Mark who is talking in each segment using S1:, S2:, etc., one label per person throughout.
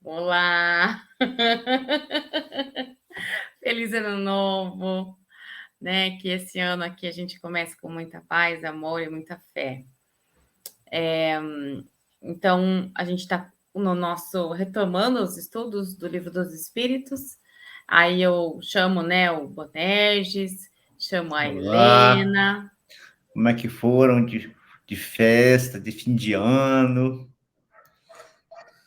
S1: Olá! Feliz ano novo, né? Que esse ano aqui a gente comece com muita paz, amor e muita fé. Então, a gente está no nosso retomando os estudos do Livro dos Espíritos. Aí eu chamo, né, o Bonerges, chamo a
S2: Olá,
S1: Helena.
S2: como é que foram de festa, de fim de ano?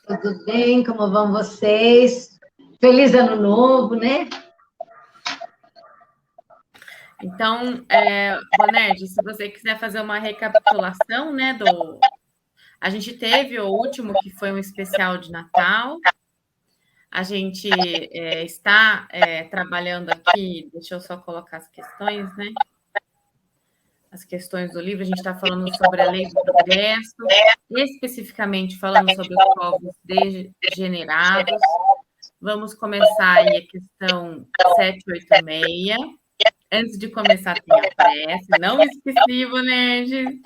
S3: Tudo bem? Como vão vocês? Feliz ano novo, né?
S1: Então, Bonerges, se você quiser fazer uma recapitulação, né, a gente teve o último, que foi um especial de Natal. A gente está trabalhando aqui, deixa eu só colocar as questões, né? As questões do livro, a gente está falando sobre a lei do progresso, especificamente falando sobre os povos degenerados. Vamos começar aí a questão 786. Antes de começar, tem a prece. Não esqueci, Bonerges.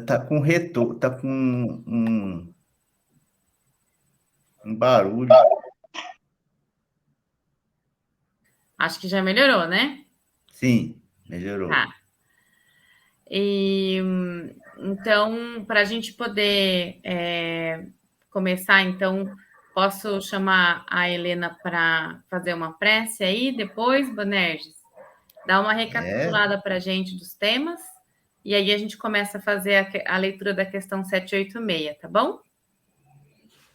S2: Tá com retorno, tá com um barulho.
S1: Acho que já melhorou, né?
S2: Sim, melhorou.
S1: Tá. E então, para a gente poder começar, então, posso chamar a Helena para fazer uma prece aí depois, Bonerges? Dá uma
S2: É,
S1: recapitulada para a gente dos temas, e aí a gente começa a fazer a leitura da questão 786, tá bom?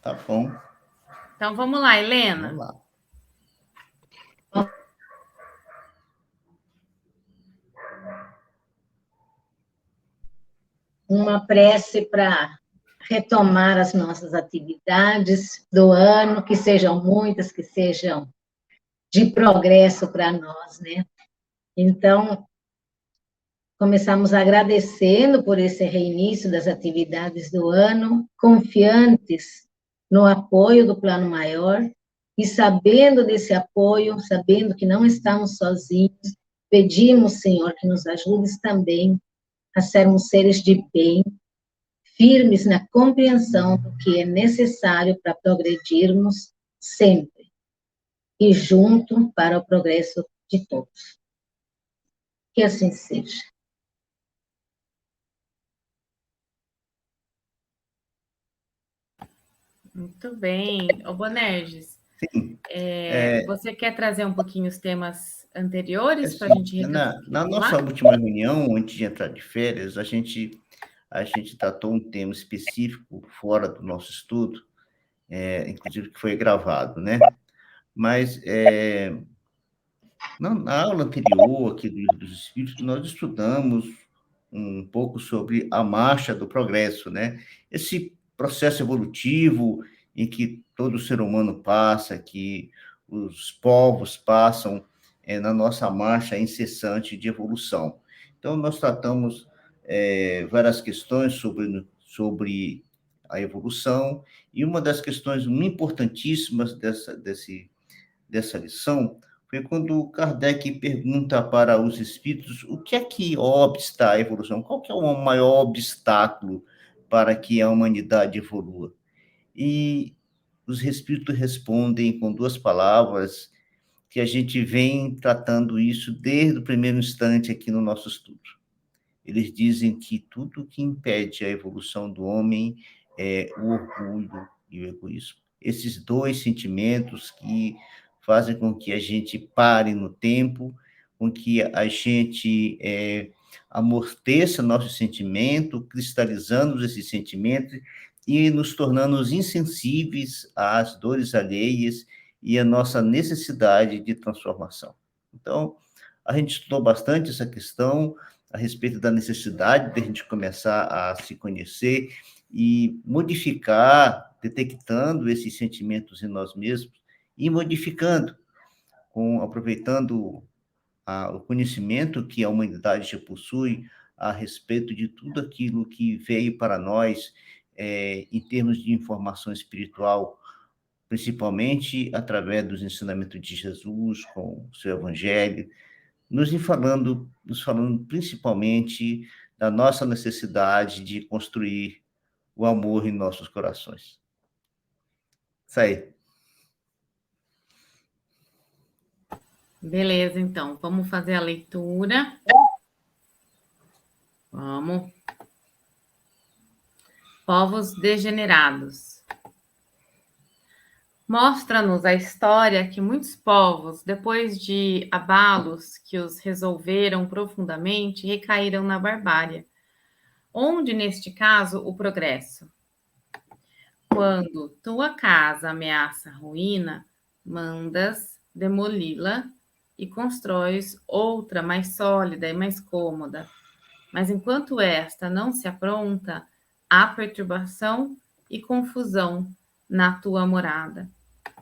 S2: tá bom.
S1: Então vamos lá,
S2: Vamos
S1: Helena.
S2: lá.
S3: Uma prece para retomar as nossas atividades do ano, que sejam muitas, que sejam de progresso para nós, né? Então, começamos agradecendo por esse reinício das atividades do ano, confiantes no apoio do Plano Maior e sabendo desse apoio, sabendo que não estamos sozinhos, pedimos, Senhor, que nos ajudes também a sermos seres de bem, firmes na compreensão do que é necessário para progredirmos sempre e junto para o progresso de todos. Que assim seja.
S1: Muito bem. Ô, Bonerges,
S2: Sim,
S1: você quer trazer um pouquinho os temas anteriores para a
S2: assim,
S1: gente
S2: na
S1: recapitular?
S2: nossa última reunião, antes de entrar de férias, a gente tratou um tema específico fora do nosso estudo, inclusive que foi gravado, né? Mas na aula anterior aqui do Livro dos Espíritos, nós estudamos um pouco sobre a marcha do progresso, né? Esse processo evolutivo em que todo ser humano passa, que os povos passam na nossa marcha incessante de evolução. Então, nós tratamos várias questões sobre a evolução, e uma das questões muito importantíssimas dessa lição foi quando Kardec pergunta para os espíritos o que é que obsta a evolução, qual que é o maior obstáculo para que a humanidade evolua. E os espíritos respondem com duas palavras que a gente vem tratando isso desde o primeiro instante aqui no nosso estudo. Eles dizem que tudo que impede a evolução do homem é o orgulho e o egoísmo. Esses dois sentimentos que fazem com que a gente pare no tempo, com que a gente amorteça nosso sentimento, cristalizando esses sentimentos e nos tornando insensíveis às dores alheias e à nossa necessidade de transformação. Então, a gente estudou bastante essa questão, a respeito da necessidade de a gente começar a se conhecer e modificar, detectando esses sentimentos em nós mesmos e modificando, aproveitando o conhecimento que a humanidade já possui a respeito de tudo aquilo que veio para nós em termos de informação espiritual, principalmente através dos ensinamentos de Jesus, com o seu evangelho, nos falando principalmente da nossa necessidade de construir o amor em nossos corações. Isso aí.
S1: Beleza, então, vamos fazer a leitura. Vamos. Povos degenerados. Mostra-nos a história que muitos povos, depois de abalos que os resolveram profundamente, recaíram na barbárie. Onde, neste caso, o progresso? Quando tua casa ameaça ruína, mandas demoli-la e constróis outra mais sólida e mais cômoda. Mas enquanto esta não se apronta, há perturbação e confusão na tua morada.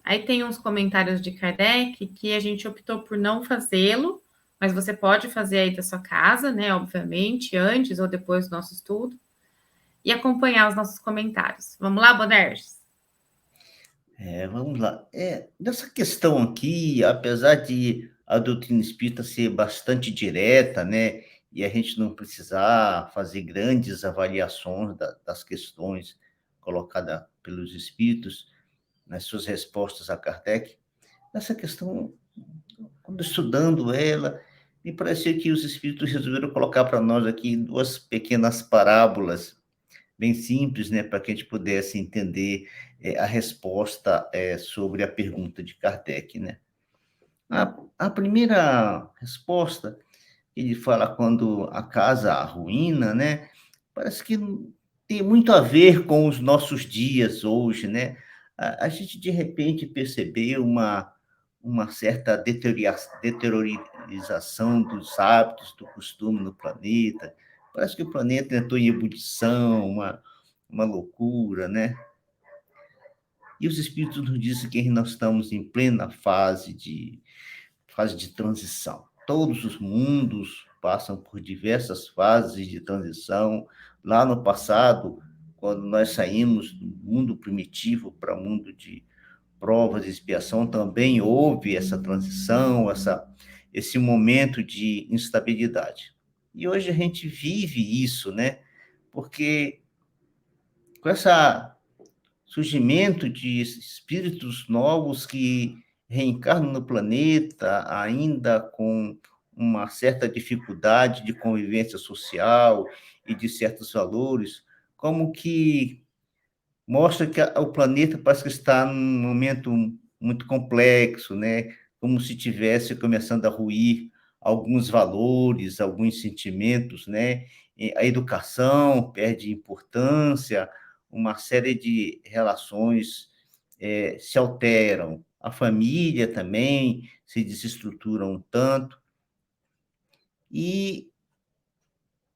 S1: Aí tem uns comentários de Kardec que a gente optou por não fazê-lo, mas você pode fazer aí da sua casa, né? Obviamente, antes ou depois do nosso estudo, e acompanhar os nossos comentários. Vamos lá, Bonerges?
S2: Vamos lá. Nessa questão aqui, apesar de a doutrina espírita ser bastante direta, né, e a gente não precisar fazer grandes avaliações das questões colocadas pelos espíritos nas suas respostas a Kardec, essa questão, quando estudando ela, me pareceu que os espíritos resolveram colocar para nós aqui duas pequenas parábolas bem simples, né, para que a gente pudesse entender a resposta sobre a pergunta de Kardec, né? A primeira resposta, ele fala quando a casa arruína, né? Parece que tem muito a ver com os nossos dias hoje, né? A gente, de repente, percebeu uma certa deteriorização dos hábitos, do costume no planeta. Parece que o planeta entrou em ebulição, uma loucura, né? E os espíritos nos dizem que nós estamos em plena fase de transição. Todos os mundos passam por diversas fases de transição. Lá no passado, quando nós saímos do mundo primitivo para o mundo de provas e expiação, também houve essa transição, esse momento de instabilidade. E hoje a gente vive isso, né? Porque com esse surgimento de espíritos novos que reencarnam no planeta, ainda com uma certa dificuldade de convivência social e de certos valores, como que mostra que o planeta parece que está num momento muito complexo, né? Como se tivesse começando a ruir alguns valores, alguns sentimentos, né? A educação perde importância, uma série de relações se alteram, a família também se desestrutura um tanto. E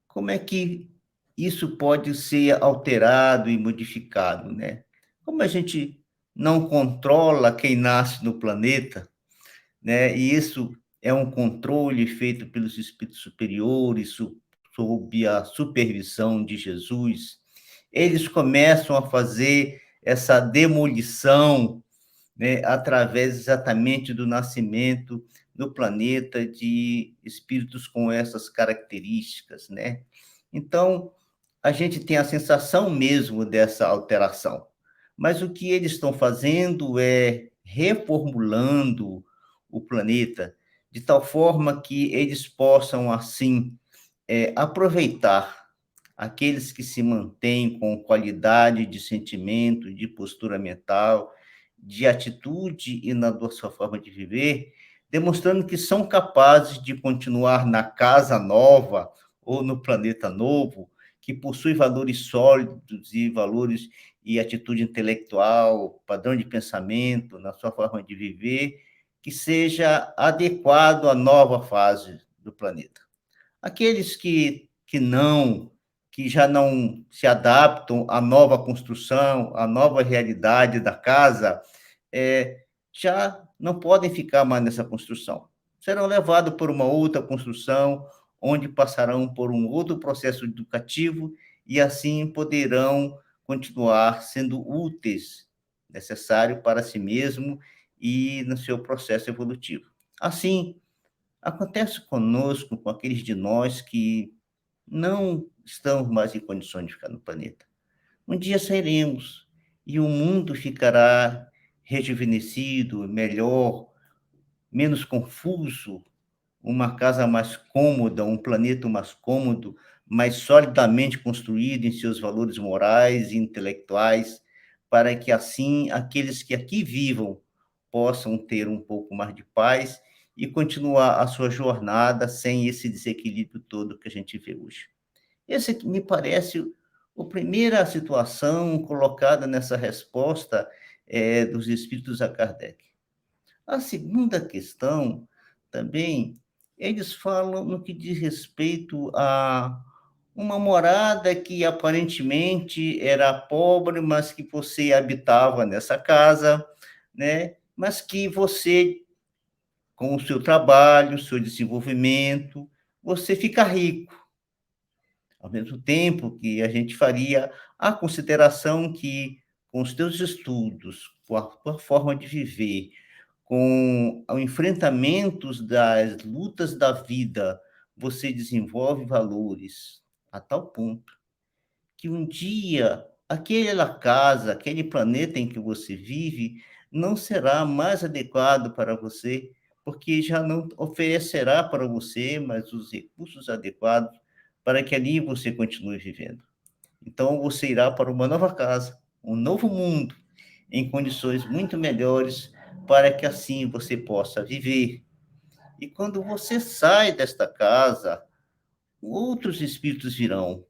S2: como é que isso pode ser alterado e modificado, né? Como a gente não controla quem nasce no planeta, né? E isso é um controle feito pelos espíritos superiores, sob a supervisão de Jesus. Eles começam a fazer essa demolição, né, através exatamente do nascimento no planeta de espíritos com essas características, né? Então, a gente tem a sensação mesmo dessa alteração. Mas o que eles estão fazendo é reformulando o planeta de tal forma que eles possam, assim, aproveitar aqueles que se mantêm com qualidade de sentimento, de postura mental, de atitude e na sua forma de viver, demonstrando que são capazes de continuar na casa nova ou no planeta novo, que possui valores sólidos e valores e atitude intelectual, padrão de pensamento, na sua forma de viver, que seja adequado à nova fase do planeta. Aqueles que já não se adaptam à nova construção, à nova realidade da casa, já não podem ficar mais nessa construção. Serão levados por uma outra construção, onde passarão por um outro processo educativo e assim poderão continuar sendo úteis, necessário para si mesmo e no seu processo evolutivo. Assim, acontece conosco, com aqueles de nós que não estamos mais em condições de ficar no planeta. Um dia sairemos e o mundo ficará rejuvenescido, melhor, menos confuso, uma casa mais cômoda, um planeta mais cômodo, mais solidamente construído em seus valores morais e intelectuais, para que assim aqueles que aqui vivam possam ter um pouco mais de paz e continuar a sua jornada sem esse desequilíbrio todo que a gente vê hoje. Esse aqui me parece a primeira situação colocada nessa resposta dos espíritos a Kardec. A segunda questão, também, eles falam no que diz respeito a uma morada que aparentemente era pobre, mas que você habitava nessa casa, né? Mas que você, com o seu trabalho, seu desenvolvimento, você fica rico. Ao mesmo tempo que a gente faria a consideração que, com os teus estudos, com a tua forma de viver, com os enfrentamentos das lutas da vida, você desenvolve valores a tal ponto que um dia aquela casa, aquele planeta em que você vive, não será mais adequado para você, porque já não oferecerá para você mais os recursos adequados para que ali você continue vivendo. Então, você irá para uma nova casa, um novo mundo, em condições muito melhores, para que assim você possa viver. E quando você sai desta casa, outros espíritos virão.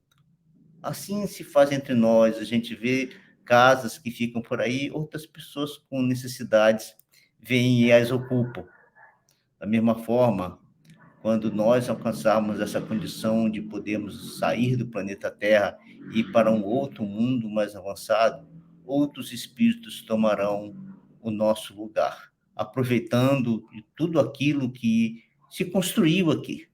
S2: Assim se faz entre nós, a gente vê casas que ficam por aí, outras pessoas com necessidades vêm e as ocupam. Da mesma forma, quando nós alcançarmos essa condição de podermos sair do planeta Terra e ir para um outro mundo mais avançado, outros espíritos tomarão o nosso lugar, aproveitando de tudo aquilo que se construiu aqui,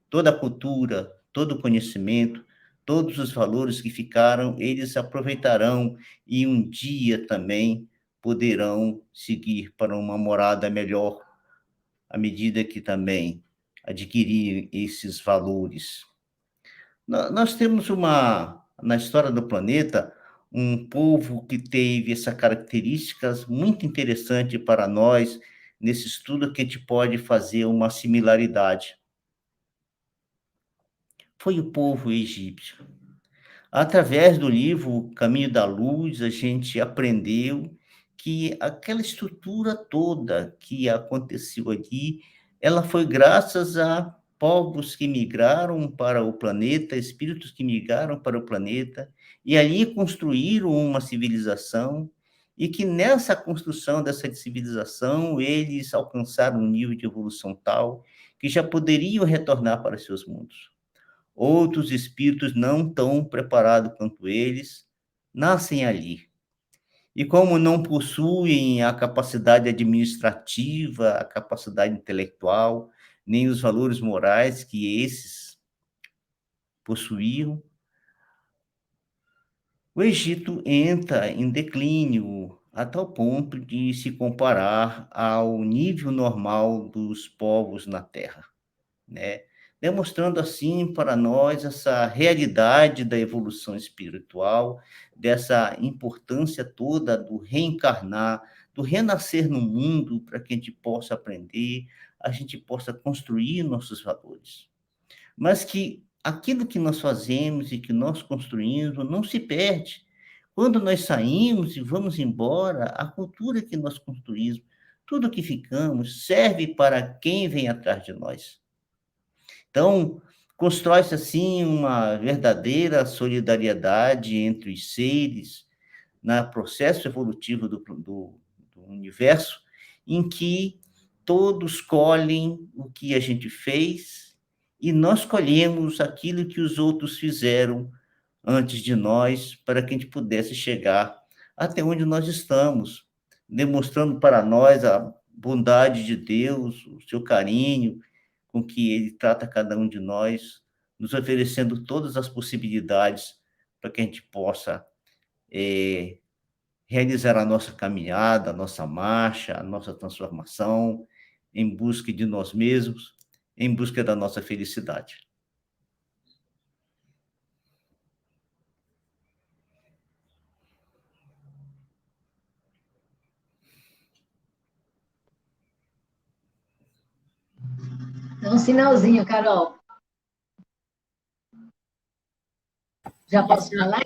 S2: toda a cultura, todo o conhecimento, todos os valores que ficaram, eles aproveitarão e um dia também poderão seguir para uma morada melhor, à medida que também adquirir esses valores. Nós temos na história do planeta, um povo que teve essas características muito interessantes para nós, nesse estudo que a gente pode fazer uma similaridade. Foi o povo egípcio. Através do livro Caminho da Luz, a gente aprendeu que aquela estrutura toda que aconteceu ali, ela foi graças a povos que migraram para o planeta, espíritos que migraram para o planeta, e ali construíram uma civilização, e que nessa construção dessa civilização, eles alcançaram um nível de evolução tal que já poderiam retornar para seus mundos. Outros espíritos não tão preparados quanto eles nascem ali. E como não possuem a capacidade administrativa, a capacidade intelectual, nem os valores morais que esses possuíam, o Egito entra em declínio a tal ponto de se comparar ao nível normal dos povos na Terra, né? Demonstrando assim para nós essa realidade da evolução espiritual, dessa importância toda do reencarnar, do renascer no mundo, para que a gente possa aprender, a gente possa construir nossos valores. Mas que aquilo que nós fazemos e que nós construímos não se perde. Quando nós saímos e vamos embora, a cultura que nós construímos, tudo que ficamos, serve para quem vem atrás de nós. Então, constrói-se assim uma verdadeira solidariedade entre os seres no processo evolutivo do universo, em que todos colhem o que a gente fez e nós colhemos aquilo que os outros fizeram antes de nós, para que a gente pudesse chegar até onde nós estamos, demonstrando para nós a bondade de Deus, o seu carinho, com que ele trata cada um de nós, nos oferecendo todas as possibilidades para que a gente possa realizar a nossa caminhada, a nossa marcha, a nossa transformação, em busca de nós mesmos, em busca da nossa felicidade.
S3: Um sinalzinho, Carol. Já posso falar?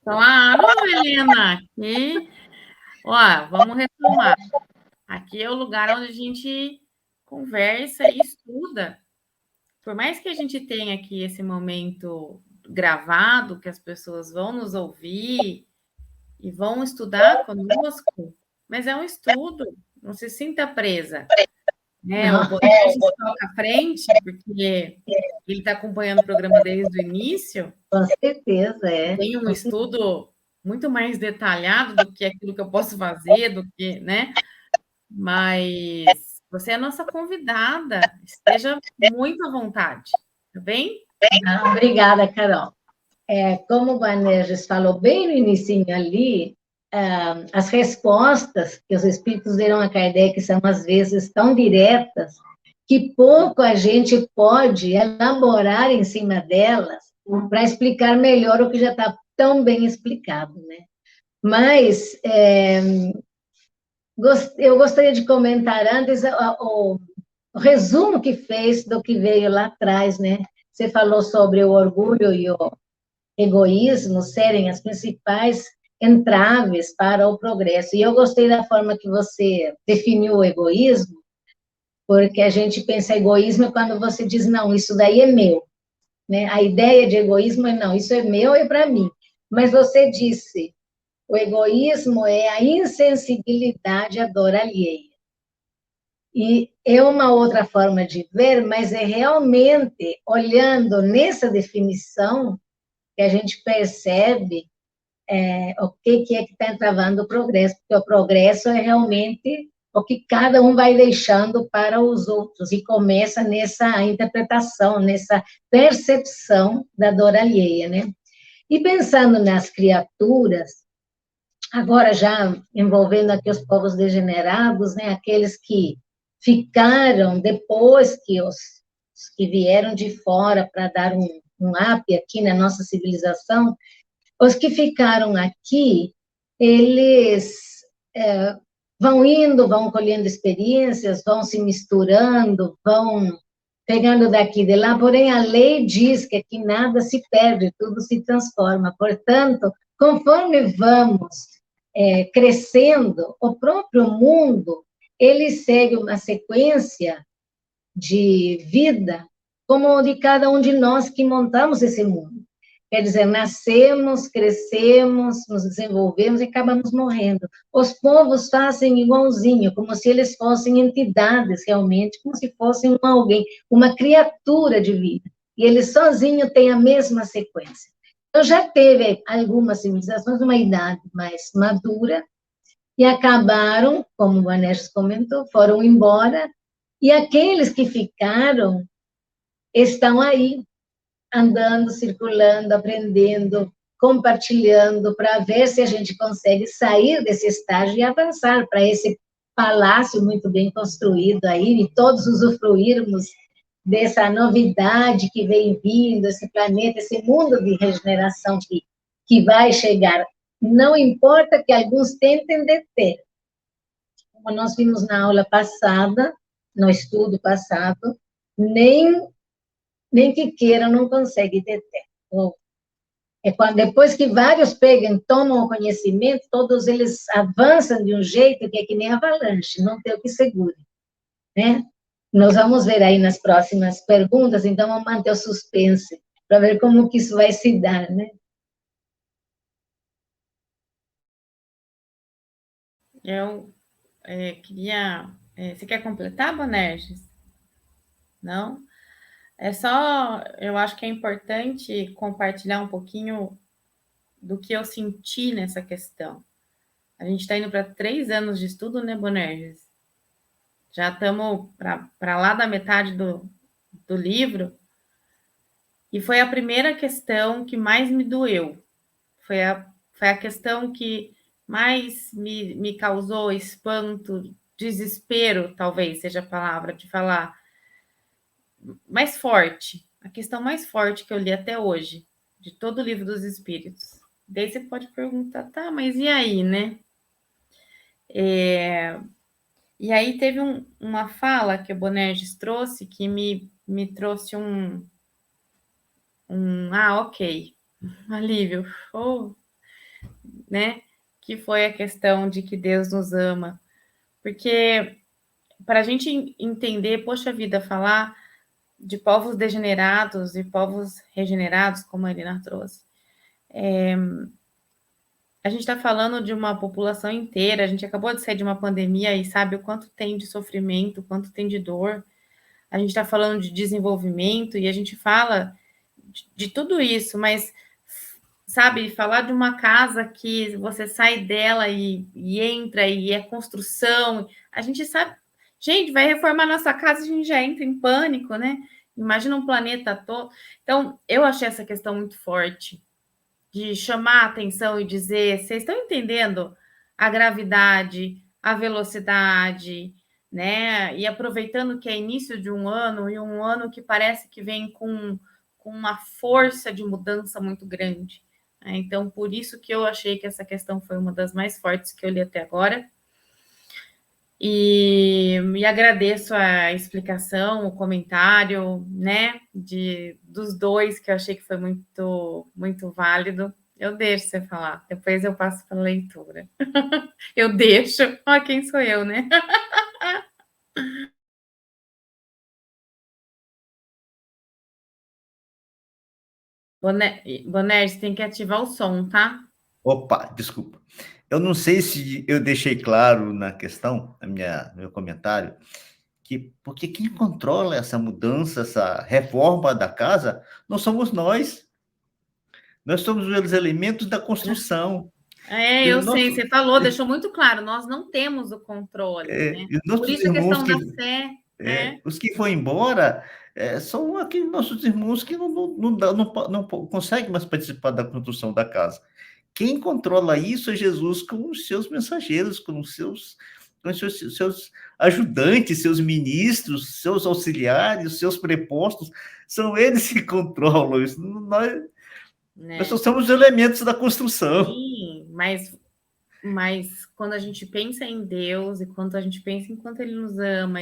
S1: Claro, Helena. Aqui, ó, vamos retomar. Aqui é o lugar onde a gente conversa e estuda. Por mais que a gente tenha aqui esse momento gravado, que as pessoas vão nos ouvir e vão estudar conosco, mas é um estudo, não se sinta presa. Né? O Bonetti toca à frente, porque ele está acompanhando o programa desde o início.
S3: Com certeza, é.
S1: Tem um estudo muito mais detalhado do que aquilo que eu posso fazer, do que, né? Mas você é a nossa convidada, esteja muito à vontade, tá bem?
S3: Obrigada, Carol. Como o Banerjes falou bem no início ali, as respostas que os espíritos deram a Kardec são, às vezes, tão diretas que pouco a gente pode elaborar em cima delas para explicar melhor o que já está tão bem explicado, né? Mas eu gostaria de comentar antes o resumo que fez do que veio lá atrás, né? Você falou sobre o orgulho e o egoísmo serem as principais entraves para o progresso. E eu gostei da forma que você definiu o egoísmo, porque a gente pensa egoísmo quando você diz, não, isso daí é meu. Né? A ideia de egoísmo é, não, isso é meu e para mim. Mas você disse, o egoísmo é a insensibilidade à dor alheia. E é uma outra forma de ver, mas é realmente olhando nessa definição que a gente percebe o que é que está entravando o progresso, porque o progresso é realmente o que cada um vai deixando para os outros, e começa nessa interpretação, nessa percepção da dor alheia, né? E pensando nas criaturas, agora já envolvendo aqui os povos degenerados, né, aqueles que ficaram depois que os que vieram de fora para dar um up aqui na nossa civilização, os que ficaram aqui, eles vão indo, vão colhendo experiências, vão se misturando, vão pegando daqui e de lá, porém a lei diz que aqui nada se perde, tudo se transforma. Portanto, conforme vamos crescendo, o próprio mundo, ele segue uma sequência de vida como o de cada um de nós que montamos esse mundo. Quer dizer, nascemos, crescemos, nos desenvolvemos e acabamos morrendo. Os povos fazem igualzinho, como se eles fossem entidades realmente, como se fossem alguém, uma criatura de vida. E eles sozinhos têm a mesma sequência. Então, já teve algumas civilizações numa idade mais madura e acabaram, como o Vanessa comentou, foram embora, e aqueles que ficaram estão aí, andando, circulando, aprendendo, compartilhando, para ver se a gente consegue sair desse estágio e avançar para esse palácio muito bem construído aí, e todos usufruirmos dessa novidade que vem vindo, esse planeta, esse mundo de regeneração que vai chegar. Não importa que alguns tentem deter. Como nós vimos na aula passada, no estudo passado, nem que queiram, não consegue deter. É quando, depois que vários pegam, tomam o conhecimento, todos eles avançam de um jeito que é que nem avalanche, não tem o que segure, né? Nós vamos ver aí nas próximas perguntas, então vamos manter o suspense, para ver como que isso vai se dar, né?
S1: Eu queria... você quer completar, Bonerges? Não? É só... Eu acho que é importante compartilhar um pouquinho do que eu senti nessa questão. A gente está indo para 3 anos de estudo, né, Bonerges? Já estamos para lá da metade do livro, e foi a primeira questão que mais me doeu. Foi a questão que mais me causou espanto, desespero, talvez seja a palavra de falar, mais forte. A questão mais forte que eu li até hoje, de todo o livro dos Espíritos. Daí você pode perguntar, tá, mas e aí, né? E aí teve uma fala que o Bonerges trouxe que me me trouxe um ok, um alívio, né? Que foi a questão de que Deus nos ama. Porque para a gente entender, poxa vida, falar de povos degenerados e povos regenerados, como a Helena trouxe, a gente está falando de uma população inteira, a gente acabou de sair de uma pandemia e sabe o quanto tem de sofrimento, o quanto tem de dor. A gente está falando de desenvolvimento e a gente fala de tudo isso, mas, sabe, falar de uma casa que você sai dela e entra e é construção, a gente sabe, gente, vai reformar nossa casa, a gente já entra em pânico, né? Imagina um planeta todo. Então, eu achei essa questão muito forte, de chamar a atenção e dizer, vocês estão entendendo a gravidade, a velocidade, né? E aproveitando que é início de um ano, e um ano que parece que vem com uma força de mudança muito grande. Né? Então, por isso que eu achei que essa questão foi uma das mais fortes que eu li até agora. E agradeço a explicação, o comentário, né, dos dois, que eu achei que foi muito, muito válido. Eu deixo você falar, depois eu passo para a leitura. Eu deixo. Ó, quem sou eu, né? Boné, você tem que ativar o som, tá?
S2: Opa, desculpa. Eu não sei se eu deixei claro na questão, no meu comentário, porque quem controla essa mudança, essa reforma da casa, não somos nós. Nós somos os elementos da construção. E
S1: Eu sei, você falou, deixou muito claro, nós não temos o controle, né?
S2: E os
S1: Por
S2: nossos
S1: isso a
S2: irmãos
S1: questão da fé, né?
S2: os que foram embora são aqueles nossos irmãos que não conseguem mais participar da construção da casa. Quem controla isso é Jesus com os seus mensageiros, com os seus ajudantes, seus ministros, seus auxiliares, seus prepostos, são eles que controlam isso. Nós só somos elementos da construção.
S1: Sim, mas quando a gente pensa em Deus e quando a gente pensa em quanto Ele nos ama,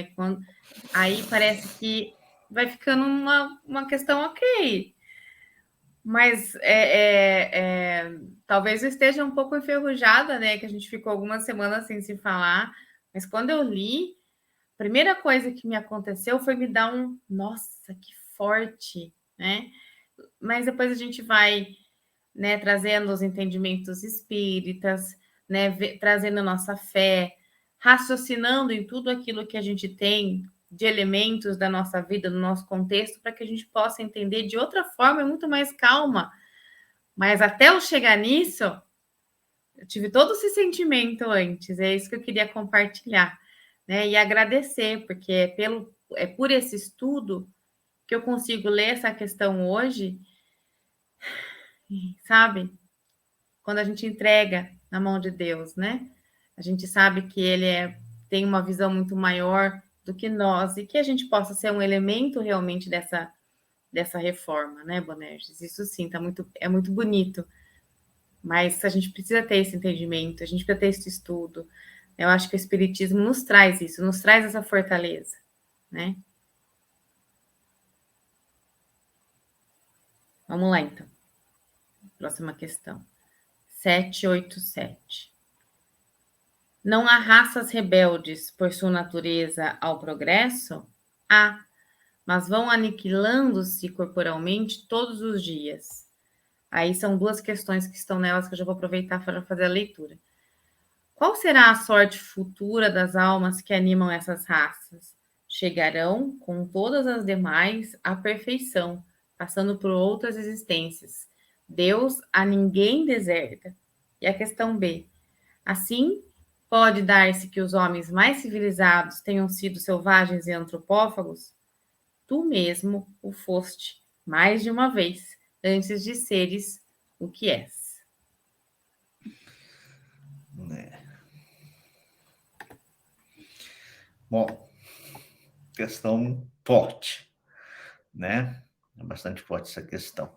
S1: aí parece que vai ficando uma questão ok. Mas talvez eu esteja um pouco enferrujada, né? Que a gente ficou algumas semanas sem se falar. Mas quando eu li, a primeira coisa que me aconteceu foi me dar nossa, que forte, né? Mas depois a gente vai, né, trazendo os entendimentos espíritas, né, trazendo a nossa fé, raciocinando em tudo aquilo que a gente tem de elementos da nossa vida, do nosso contexto, para que a gente possa entender de outra forma, muito mais calma. Mas até eu chegar nisso, eu tive todo esse sentimento antes, é isso que eu queria compartilhar, né? E agradecer, porque é por esse estudo que eu consigo ler essa questão hoje, sabe? Quando a gente entrega na mão de Deus, né? A gente sabe que Ele tem uma visão muito maior do que nós e que a gente possa ser um elemento realmente dessa reforma, né, Bonerges? Isso sim, é muito bonito. Mas a gente precisa ter esse entendimento, a gente precisa ter esse estudo. Eu acho que o Espiritismo nos traz isso, nos traz essa fortaleza, né? Vamos lá, então. Próxima questão. 787. Não há raças rebeldes por sua natureza ao progresso? Há, mas vão aniquilando-se corporalmente todos os dias. Aí são duas questões que estão nelas que eu já vou aproveitar para fazer a leitura. Qual será a sorte futura das almas que animam essas raças? Chegarão, com todas as demais, à perfeição, passando por outras existências. Deus a ninguém deserta. E a questão B. Assim, pode dar-se que os homens mais civilizados tenham sido selvagens e antropófagos? Tu mesmo o foste mais de uma vez, antes de seres o que és.
S2: Bom, questão forte, né? É bastante forte essa questão.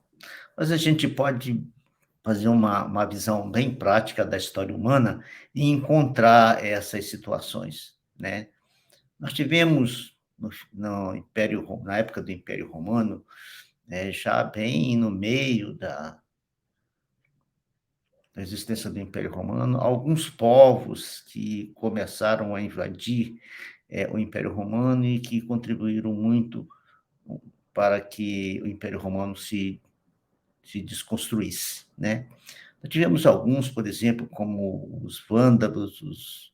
S2: Mas a gente pode fazer uma visão bem prática da história humana e encontrar essas situações, né? Nós tivemos na época do Império Romano, já bem no meio da existência do Império Romano, alguns povos que começaram a invadir o Império Romano e que contribuíram muito para que o Império Romano se desconstruísse, né? Nós tivemos alguns, por exemplo, como os vândalos,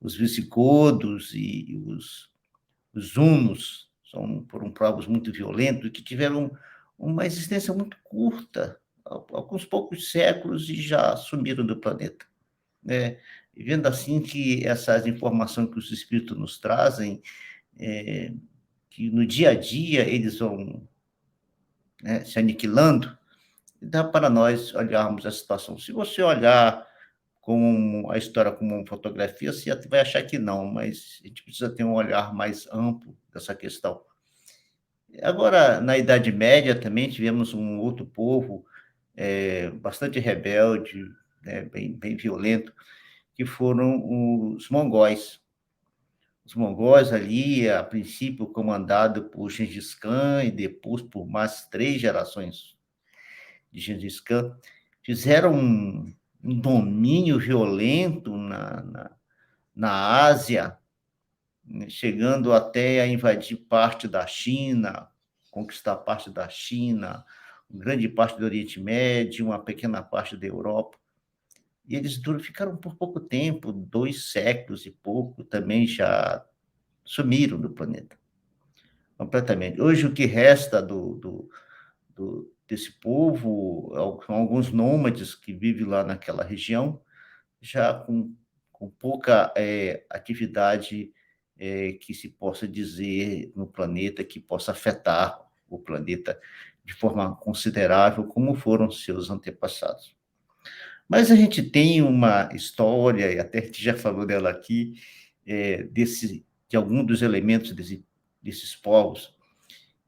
S2: os visigodos e os hunos, foram povos muito violentos que tiveram uma existência muito curta, alguns poucos séculos, e já sumiram do planeta, né? E vendo assim que essas informações que os espíritos nos trazem, que no dia a dia eles vão, né, se aniquilando, dá para nós olharmos a situação. Se você olhar como a história como uma fotografia, você vai achar que não, mas a gente precisa ter um olhar mais amplo dessa questão. Agora, na Idade Média, também tivemos um outro povo bastante rebelde, né, bem violento, que foram os mongóis. Os mongóis ali, a princípio, comandado por Gengis Khan e depois por mais 3 gerações de Gengis Khan, fizeram um domínio violento na Ásia, né, chegando até a invadir parte da China, conquistar parte da China, grande parte do Oriente Médio, uma pequena parte da Europa. E eles ficaram por pouco tempo, 2 séculos e pouco, também já sumiram do planeta, completamente. Hoje, o que resta desse povo são alguns nômades que vivem lá naquela região, já com pouca atividade que se possa dizer no planeta, que possa afetar o planeta de forma considerável, como foram seus antepassados. Mas a gente tem uma história, e até a gente já falou dela aqui, de algum dos elementos desses povos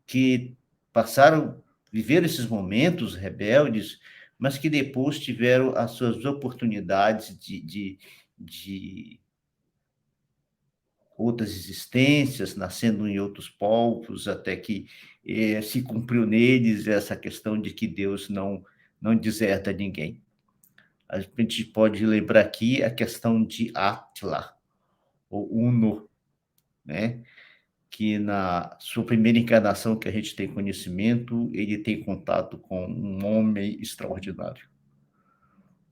S2: que viveram esses momentos rebeldes, mas que depois tiveram as suas oportunidades de outras existências, nascendo em outros povos, até que se cumpriu neles essa questão de que Deus não deserta ninguém. A gente pode lembrar aqui a questão de Átila, ou Uno, né? Que na sua primeira encarnação, que a gente tem conhecimento, ele tem contato com um homem extraordinário.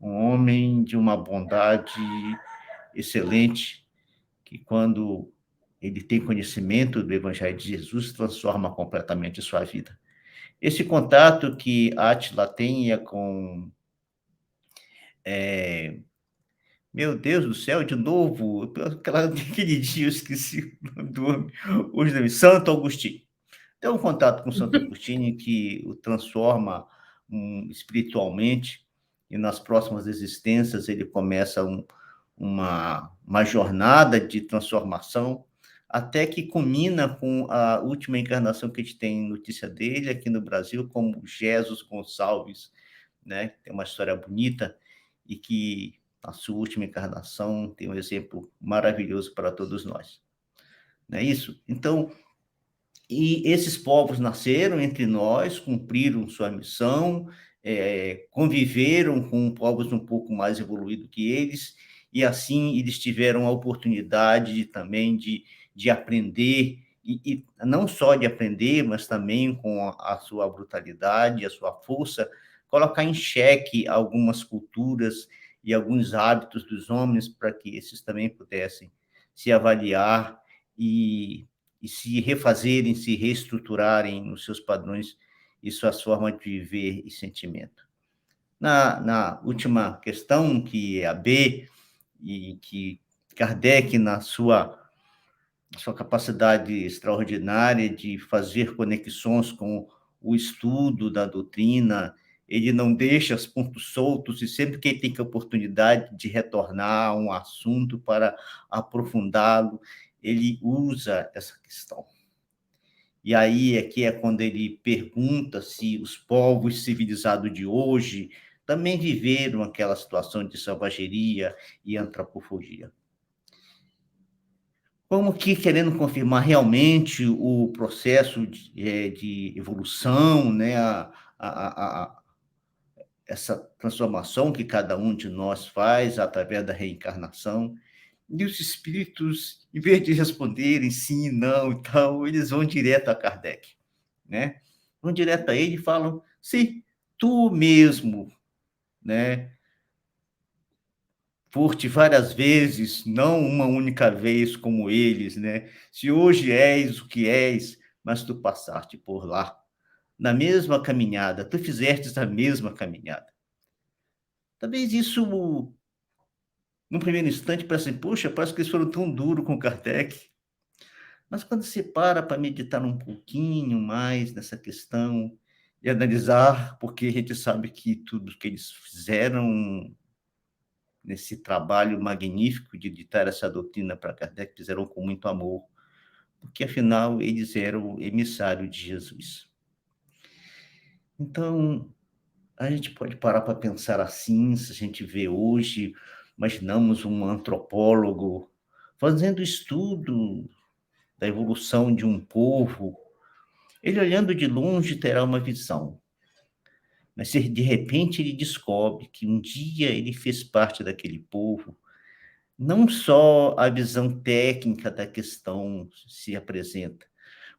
S2: Um homem de uma bondade excelente, que quando ele tem conhecimento do Evangelho de Jesus, transforma completamente a sua vida. Esse contato que Átila tem com... meu Deus do céu, de novo, aquele dia eu esqueci o nome do homem, hoje, Santo Agostinho. Tem um contato com Santo Agostinho que o transforma espiritualmente, e nas próximas existências ele começa uma jornada de transformação, até que culmina com a última encarnação que a gente tem notícia dele aqui no Brasil, como Jesus Gonçalves, né? Tem uma história bonita e que, na sua última encarnação, tem um exemplo maravilhoso para todos nós. Não é isso? Então, e esses povos nasceram entre nós, cumpriram sua missão, conviveram com povos um pouco mais evoluídos que eles, e assim eles tiveram a oportunidade também de aprender, e não só de aprender, mas também com a sua brutalidade, a sua força, colocar em xeque algumas culturas e alguns hábitos dos homens para que esses também pudessem se avaliar e se refazerem, se reestruturarem nos seus padrões e suas formas de viver e sentimento. Na última questão, que é a B, e que Kardec, na sua capacidade extraordinária de fazer conexões com o estudo da doutrina, ele não deixa os pontos soltos, e sempre que ele tem a oportunidade de retornar a um assunto para aprofundá-lo, ele usa essa questão. E aí é quando ele pergunta se os povos civilizados de hoje também viveram aquela situação de selvageria e antropofagia. como que querendo confirmar realmente o processo de evolução, né, essa transformação que cada um de nós faz através da reencarnação. E os espíritos, em vez de responderem sim, não e tal, eles vão direto a Kardec, né? Vão direto a ele e falam: se tu mesmo, né, foste várias vezes, não uma única vez como eles, né? Se hoje és o que és, mas tu passaste por lá, na mesma caminhada, tu fizestes a mesma caminhada. Talvez isso, num primeiro instante, parece assim, puxa, parece que eles foram tão duros com Kardec. Mas quando você para meditar um pouquinho mais nessa questão e analisar, porque a gente sabe que tudo que eles fizeram nesse trabalho magnífico de ditar essa doutrina para Kardec, fizeram com muito amor, porque afinal eles eram emissários de Jesus. Então, a gente pode parar para pensar assim, se a gente vê hoje, imaginamos um antropólogo fazendo estudo da evolução de um povo, ele olhando de longe terá uma visão, mas se de repente ele descobre que um dia ele fez parte daquele povo, não só a visão técnica da questão se apresenta,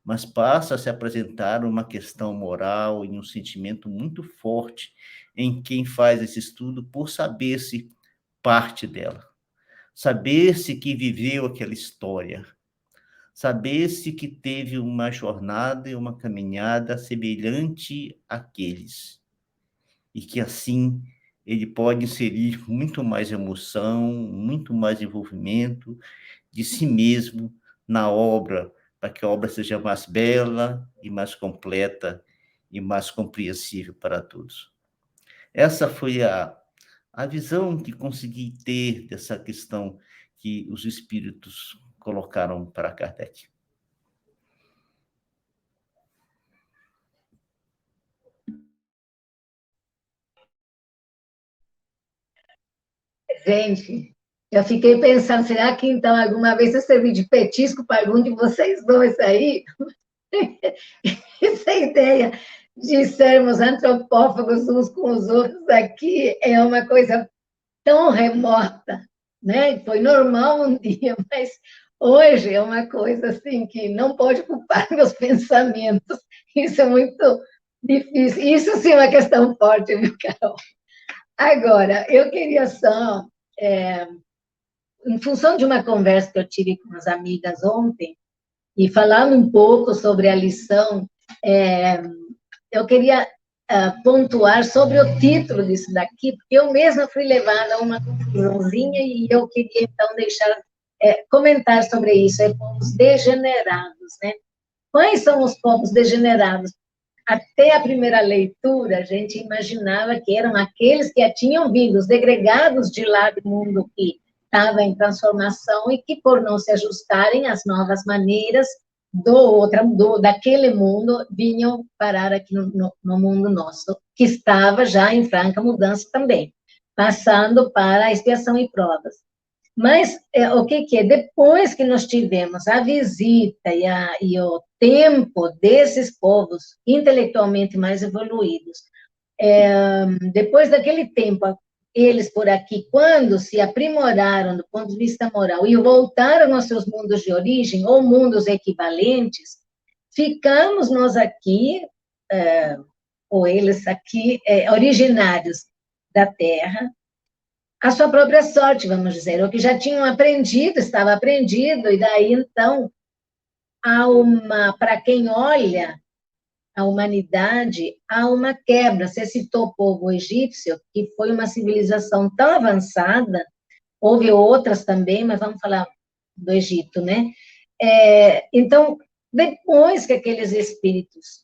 S2: mas passa a se apresentar uma questão moral e um sentimento muito forte em quem faz esse estudo por saber-se parte dela, saber-se que viveu aquela história, saber-se que teve uma jornada e uma caminhada semelhante àqueles, e que assim ele pode inserir muito mais emoção, muito mais envolvimento de si mesmo na obra, para que a obra seja mais bela e mais completa e mais compreensível para todos. Essa foi a visão que consegui ter dessa questão que os espíritos colocaram para Kardec.
S3: Gente, eu fiquei pensando, será que então alguma vez eu servi de petisco para algum de vocês dois aí? Essa ideia de sermos antropófagos uns com os outros aqui é uma coisa tão remota, né? Foi normal um dia, mas hoje é uma coisa assim que não pode ocupar meus pensamentos. Isso é muito difícil. Isso sim é uma questão forte, viu, Carol? Agora, eu queria só, em função de uma conversa que eu tive com umas amigas ontem, e falando um pouco sobre a lição, eu queria pontuar sobre o título disso daqui, porque eu mesma fui levada a uma confusãozinha e eu queria, então, deixar, comentar sobre isso, povos degenerados, né? Quais são os povos degenerados? Até a primeira leitura, a gente imaginava que eram aqueles que já tinham vindo, os degregados de lá do mundo que estava em transformação e que, por não se ajustarem às novas maneiras daquele mundo, vinham parar aqui no mundo nosso, que estava já em franca mudança também, passando para a expiação e provas. Mas o que é? Depois que nós tivemos a visita e o tempo desses povos intelectualmente mais evoluídos, depois daquele tempo, eles por aqui, quando se aprimoraram do ponto de vista moral e voltaram aos seus mundos de origem, ou mundos equivalentes, ficamos nós aqui, ou eles aqui, originários da Terra, a sua própria sorte, vamos dizer, o que já tinham aprendido, estava aprendido, e daí, então, para quem olha a humanidade, há uma quebra. Você citou o povo egípcio, que foi uma civilização tão avançada, houve outras também, mas vamos falar do Egito, né? Então, depois que aqueles espíritos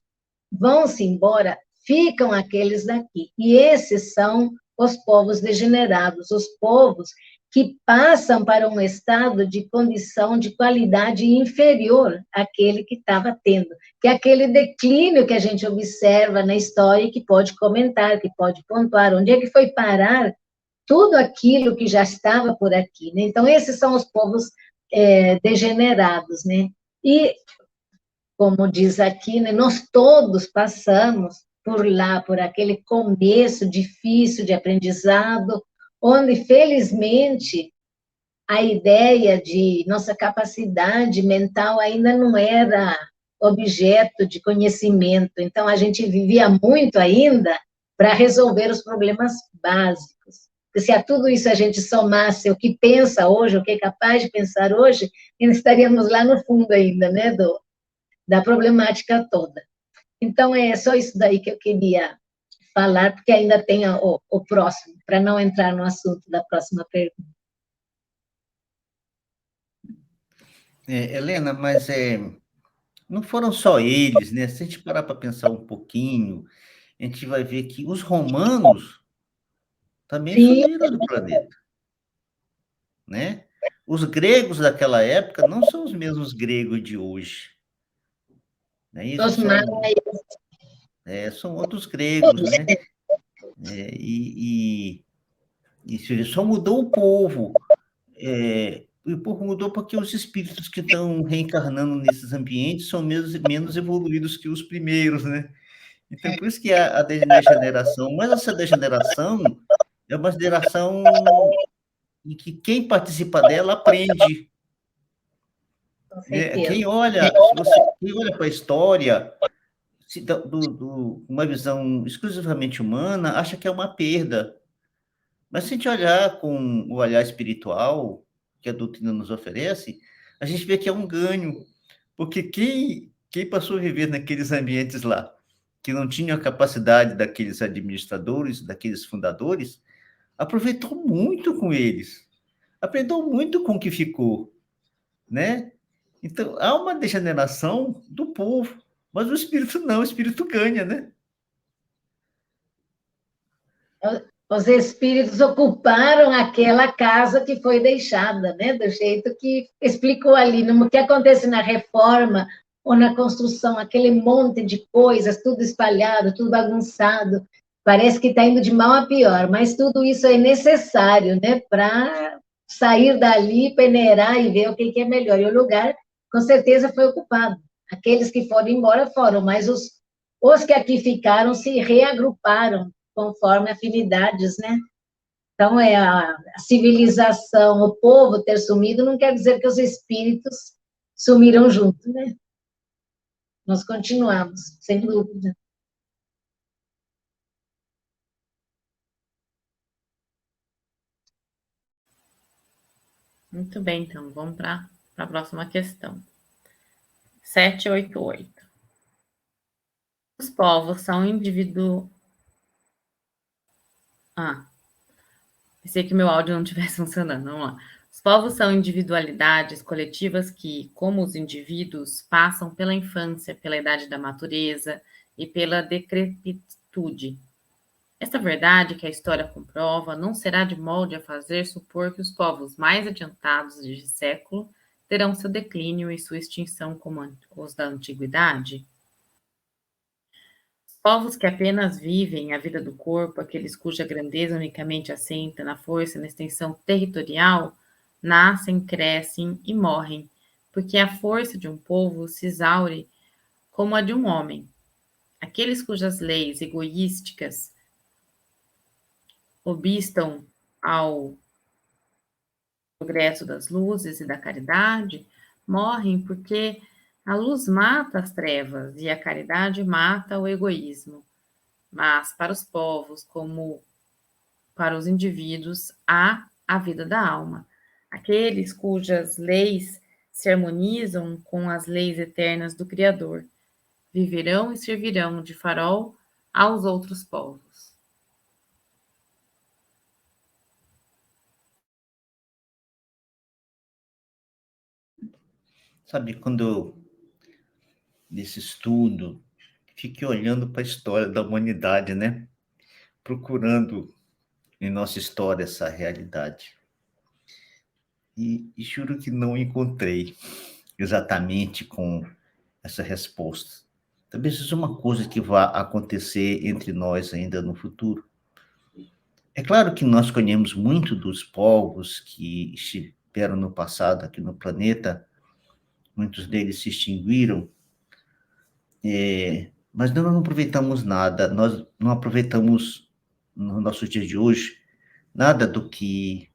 S3: vão-se embora, ficam aqueles daqui, e esses são os povos degenerados, os povos que passam para um estado de condição de qualidade inferior àquele que estava tendo, que é aquele declínio que a gente observa na história e que pode comentar, que pode pontuar, onde é que foi parar tudo aquilo que já estava por aqui, né? Então, esses são os povos degenerados, né? E, como diz aqui, né, nós todos passamos por lá, por aquele começo difícil de aprendizado, onde, felizmente, a ideia de nossa capacidade mental ainda não era objeto de conhecimento. Então, a gente vivia muito ainda para resolver os problemas básicos. Porque se a tudo isso a gente somasse o que pensa hoje, o que é capaz de pensar hoje, ainda estaríamos lá no fundo ainda, né, da problemática toda. Então, é só isso daí que eu queria falar, porque ainda tem o próximo, para não entrar no assunto da próxima pergunta.
S2: Helena, mas não foram só eles, né? Se a gente parar para pensar um pouquinho, a gente vai ver que os romanos também
S3: Sim,
S2: sumiram do planeta, né? Os gregos daquela época não são os mesmos gregos de hoje, né? Isso
S3: os
S2: são outros gregos, né? E só mudou o povo. O povo mudou porque os espíritos que estão reencarnando nesses ambientes são menos evoluídos que os primeiros, né? Então, por isso que a degeneração, mas essa degeneração é uma degeneração em que quem participa dela aprende.
S3: com
S2: Né?
S3: certeza.
S2: Quem olha para a história, uma visão exclusivamente humana, acha que é uma perda. Mas se a gente olhar com o olhar espiritual que a doutrina nos oferece, a gente vê que é um ganho, porque quem passou a viver naqueles ambientes lá, que não tinha a capacidade daqueles administradores, daqueles fundadores, aproveitou muito com eles, aprendeu muito com o que ficou, né? Então, há uma degeneração do povo, mas o espírito não, o espírito ganha, né?
S3: Os espíritos ocuparam aquela casa que foi deixada, né? Do jeito que explicou ali, no que acontece na reforma ou na construção, aquele monte de coisas, tudo espalhado, tudo bagunçado, parece que está indo de mal a pior, mas tudo isso é necessário, né? Para sair dali, peneirar e ver o que é melhor. E o lugar, com certeza, foi ocupado. Aqueles que foram embora foram, mas os que aqui ficaram se reagruparam conforme afinidades, né? Então, a civilização, o povo ter sumido, não quer dizer que os espíritos sumiram junto, né? Nós continuamos, sem dúvida.
S1: Muito bem, então, vamos para a próxima questão. 788. Os povos são pensei que meu áudio não estivesse funcionando. Vamos lá. Os povos são individualidades coletivas que, como os indivíduos, passam pela infância, pela idade da natureza e pela decrepitude. Esta verdade que a história comprova não será de molde a fazer supor que os povos mais adiantados de século terão seu declínio e sua extinção como os da antiguidade? Povos que apenas vivem a vida do corpo, aqueles cuja grandeza unicamente assenta na força e na extensão territorial, nascem, crescem e morrem, porque a força de um povo se exaure como a de um homem. Aqueles cujas leis egoísticas obstam ao progresso das luzes e da caridade, morrem porque a luz mata as trevas e a caridade mata o egoísmo. Mas para os povos, como para os indivíduos, há a vida da alma. Aqueles cujas leis se harmonizam com as leis eternas do Criador, viverão e servirão de farol aos outros povos.
S2: Sabe, quando nesse estudo, fiquei olhando para a história da humanidade, né? Procurando em nossa história essa realidade. E juro que não encontrei exatamente com essa resposta. Talvez seja uma coisa que vá acontecer entre nós ainda no futuro. É claro que nós conhecemos muito dos povos que tiveram no passado aqui no planeta, muitos deles se extinguiram, mas nós não aproveitamos nada, nós não aproveitamos no nosso dia de hoje nada do que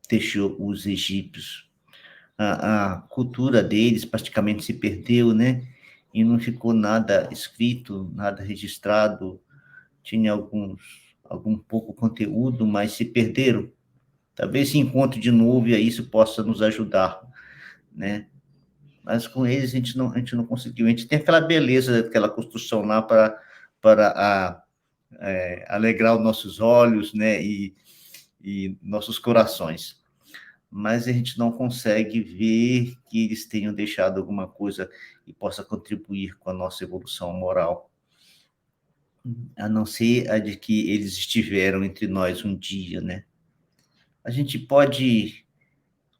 S2: deixou os egípcios. A cultura deles praticamente se perdeu, né? E não ficou nada escrito, nada registrado. Tinha algum pouco conteúdo, mas se perderam. Talvez se encontre de novo e aí isso possa nos ajudar, né? Mas com eles a gente não conseguiu. A gente tem aquela beleza daquela construção lá para alegrar os nossos olhos, né? E nossos corações. Mas a gente não consegue ver que eles tenham deixado alguma coisa que possa contribuir com a nossa evolução moral, a não ser a de que eles estiveram entre nós um dia, né? A gente pode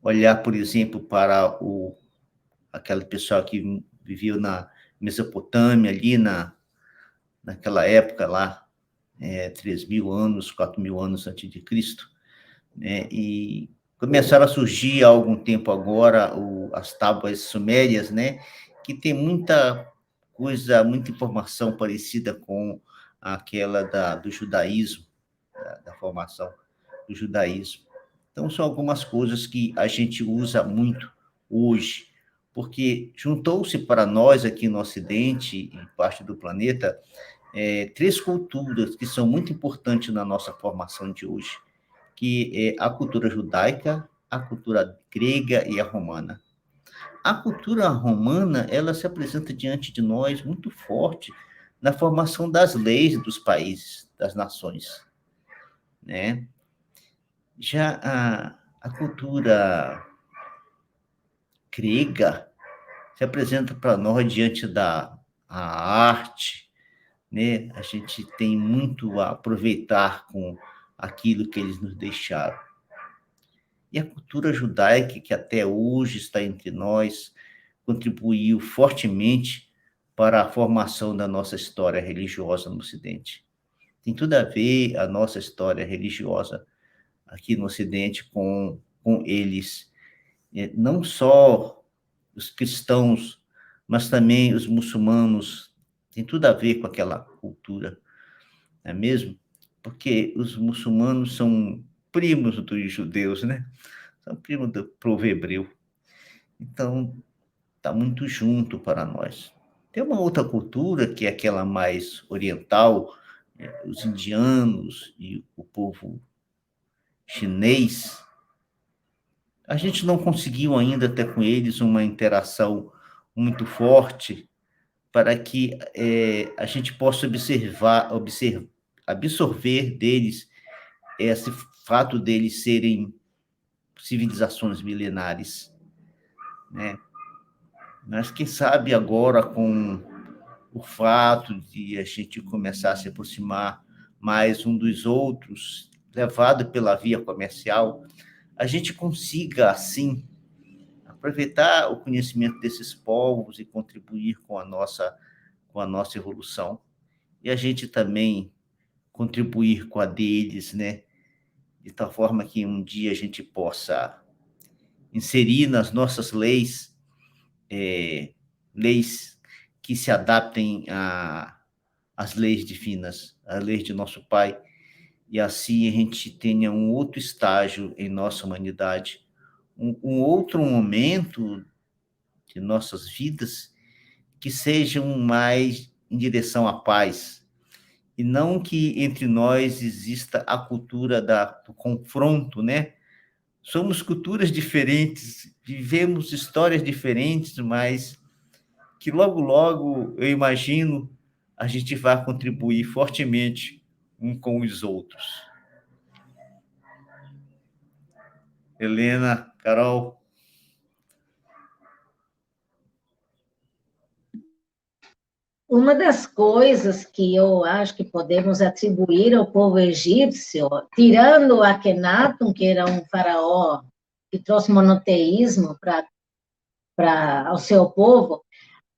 S2: olhar, por exemplo, para aquele pessoal que viveu na Mesopotâmia, ali naquela época lá, 3.000 anos, 4.000 anos antes de Cristo, né? E começaram a surgir há algum tempo agora as tábuas sumérias, né? Que tem muita coisa, muita informação parecida com aquela do judaísmo, da formação do judaísmo. Então, são algumas coisas que a gente usa muito hoje, porque juntou-se para nós aqui no Ocidente, em parte do planeta, 3 culturas que são muito importantes na nossa formação de hoje, que é a cultura judaica, a cultura grega e a romana. A cultura romana, ela se apresenta diante de nós muito forte na formação das leis dos países, das nações, né? Já a cultura grega se apresenta para nós diante da arte, né? A gente tem muito a aproveitar com aquilo que eles nos deixaram. E a cultura judaica, que até hoje está entre nós, contribuiu fortemente para a formação da nossa história religiosa no Ocidente. Tem tudo a ver a nossa história religiosa aqui no Ocidente com eles. Não só os cristãos, mas também os muçulmanos. Tem tudo a ver com aquela cultura, não é mesmo? Porque os muçulmanos são primos dos judeus, né? São primos do povo hebreu. Então, está muito junto para nós. Tem uma outra cultura, que é aquela mais oriental, os indianos e o povo chinês. A gente não conseguiu ainda ter com eles uma interação muito forte para que a gente possa absorver deles esse fato deles serem civilizações milenares, né? Mas quem sabe agora, com o fato de a gente começar a se aproximar mais um dos outros, levado pela via comercial, a gente consiga, assim, aproveitar o conhecimento desses povos e contribuir com a nossa evolução. E a gente também contribuir com a deles, né? De tal forma que um dia a gente possa inserir nas nossas leis, leis que se adaptem às leis divinas, às leis de nosso Pai, e assim a gente tenha um outro estágio em nossa humanidade, um outro momento de nossas vidas que sejam mais em direção à paz, e não que entre nós exista a cultura do confronto, né? Somos culturas diferentes, vivemos histórias diferentes, mas que logo, logo, eu imagino, a gente vai contribuir fortemente um com os outros. Helena, Carol.
S3: Uma das coisas que eu acho que podemos atribuir ao povo egípcio, tirando Akhenaton, que era um faraó que trouxe monoteísmo ao seu povo,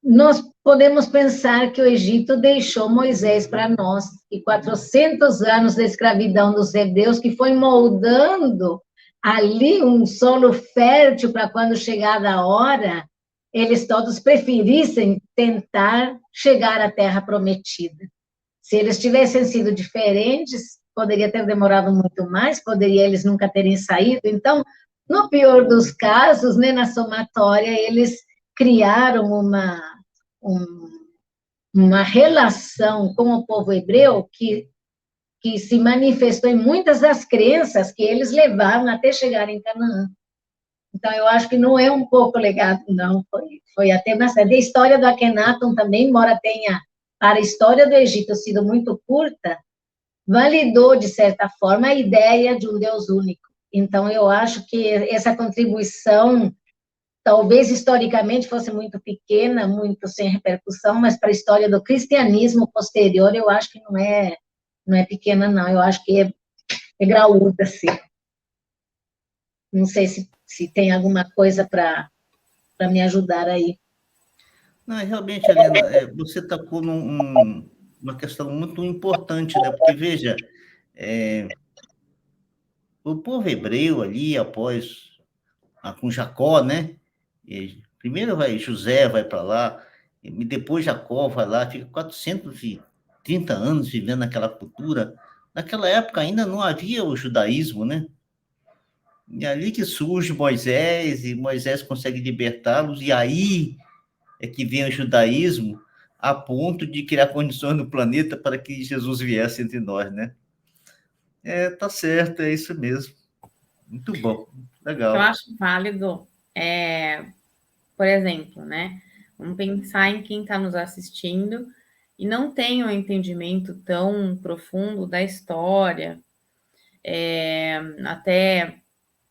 S3: nós podemos pensar que o Egito deixou Moisés para nós, e 400 anos da escravidão dos hebreus, que foi moldando ali um solo fértil para quando chegada a hora, eles todos preferissem tentar chegar à Terra Prometida. Se eles tivessem sido diferentes, poderia ter demorado muito mais, poderia eles nunca terem saído. Então, no pior dos casos, né, na somatória, eles criaram uma relação com o povo hebreu que se manifestou em muitas das crenças que eles levaram até chegar em Canaã. Então, eu acho que não é um pouco legado, não, foi até bastante. A história do Akhenaton também, embora tenha, para a história do Egito, sido muito curta, validou, de certa forma, a ideia de um Deus único. Então, eu acho que essa contribuição, talvez historicamente fosse muito pequena, muito sem repercussão, mas para a história do cristianismo posterior, eu acho que não é pequena, não. Eu acho que é graúda, assim. Não sei se tem alguma coisa para me ajudar aí.
S2: Não, realmente, Helena, você tocou numa questão muito importante, né? Porque, veja, o povo hebreu ali, após com Jacó, né? Primeiro José vai para lá, e depois Jacó vai lá, fica 430 anos vivendo naquela cultura. Naquela época ainda não havia o judaísmo, né? E é ali que surge Moisés, e Moisés consegue libertá-los, e aí é que vem o judaísmo, a ponto de criar condições no planeta para que Jesus viesse entre nós, né? Tá certo, é isso mesmo. Muito bom, legal.
S1: Eu acho válido, por exemplo, né? Vamos pensar em quem está nos assistindo e não tem um entendimento tão profundo da história. Até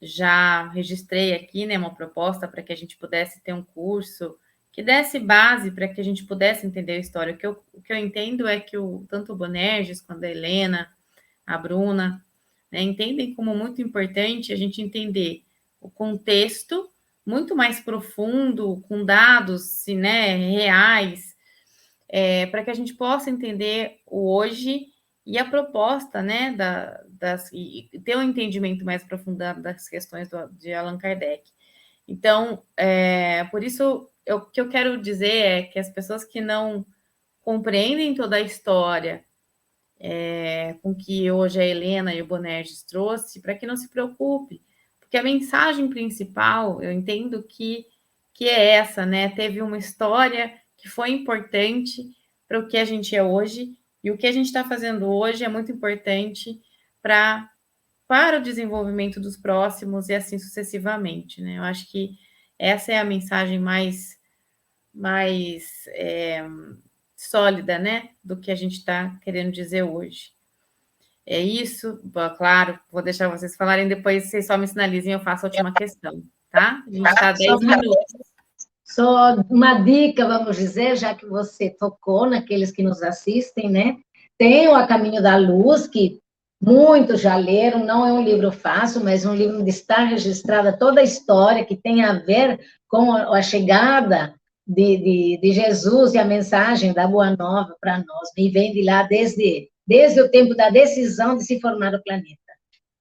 S1: já registrei aqui, né, uma proposta para que a gente pudesse ter um curso que desse base para que a gente pudesse entender a história. O que eu entendo é que tanto o Bonerges quanto a Helena, a Bruna, né, entendem como muito importante a gente entender o contexto muito mais profundo, com dados, né, reais, para que a gente possa entender o hoje e a proposta, né, e ter um entendimento mais profundo das questões de Allan Kardec. Então, por isso, o que eu quero dizer é que as pessoas que não compreendem toda a história com que hoje a Helena e o Bonerges trouxe, para que não se preocupe, porque a mensagem principal, eu entendo que é essa, né? Teve uma história que foi importante para o que a gente é hoje, e o que a gente está fazendo hoje é muito importante para o desenvolvimento dos próximos e assim sucessivamente, né? Eu acho que essa é a mensagem mais sólida, né, do que a gente está querendo dizer hoje. É isso, claro, vou deixar vocês falarem, depois vocês só me sinalizem, eu faço a última questão, tá? A gente está 10 minutos.
S3: Só uma dica, vamos dizer, já que você tocou naqueles que nos assistem, né? Tem o A Caminho da Luz, que muitos já leram, não é um livro fácil, mas um livro onde está registrada toda a história que tem a ver com a chegada de Jesus e a mensagem da Boa Nova para nós. E vem de lá desde o tempo da decisão de se formar o planeta.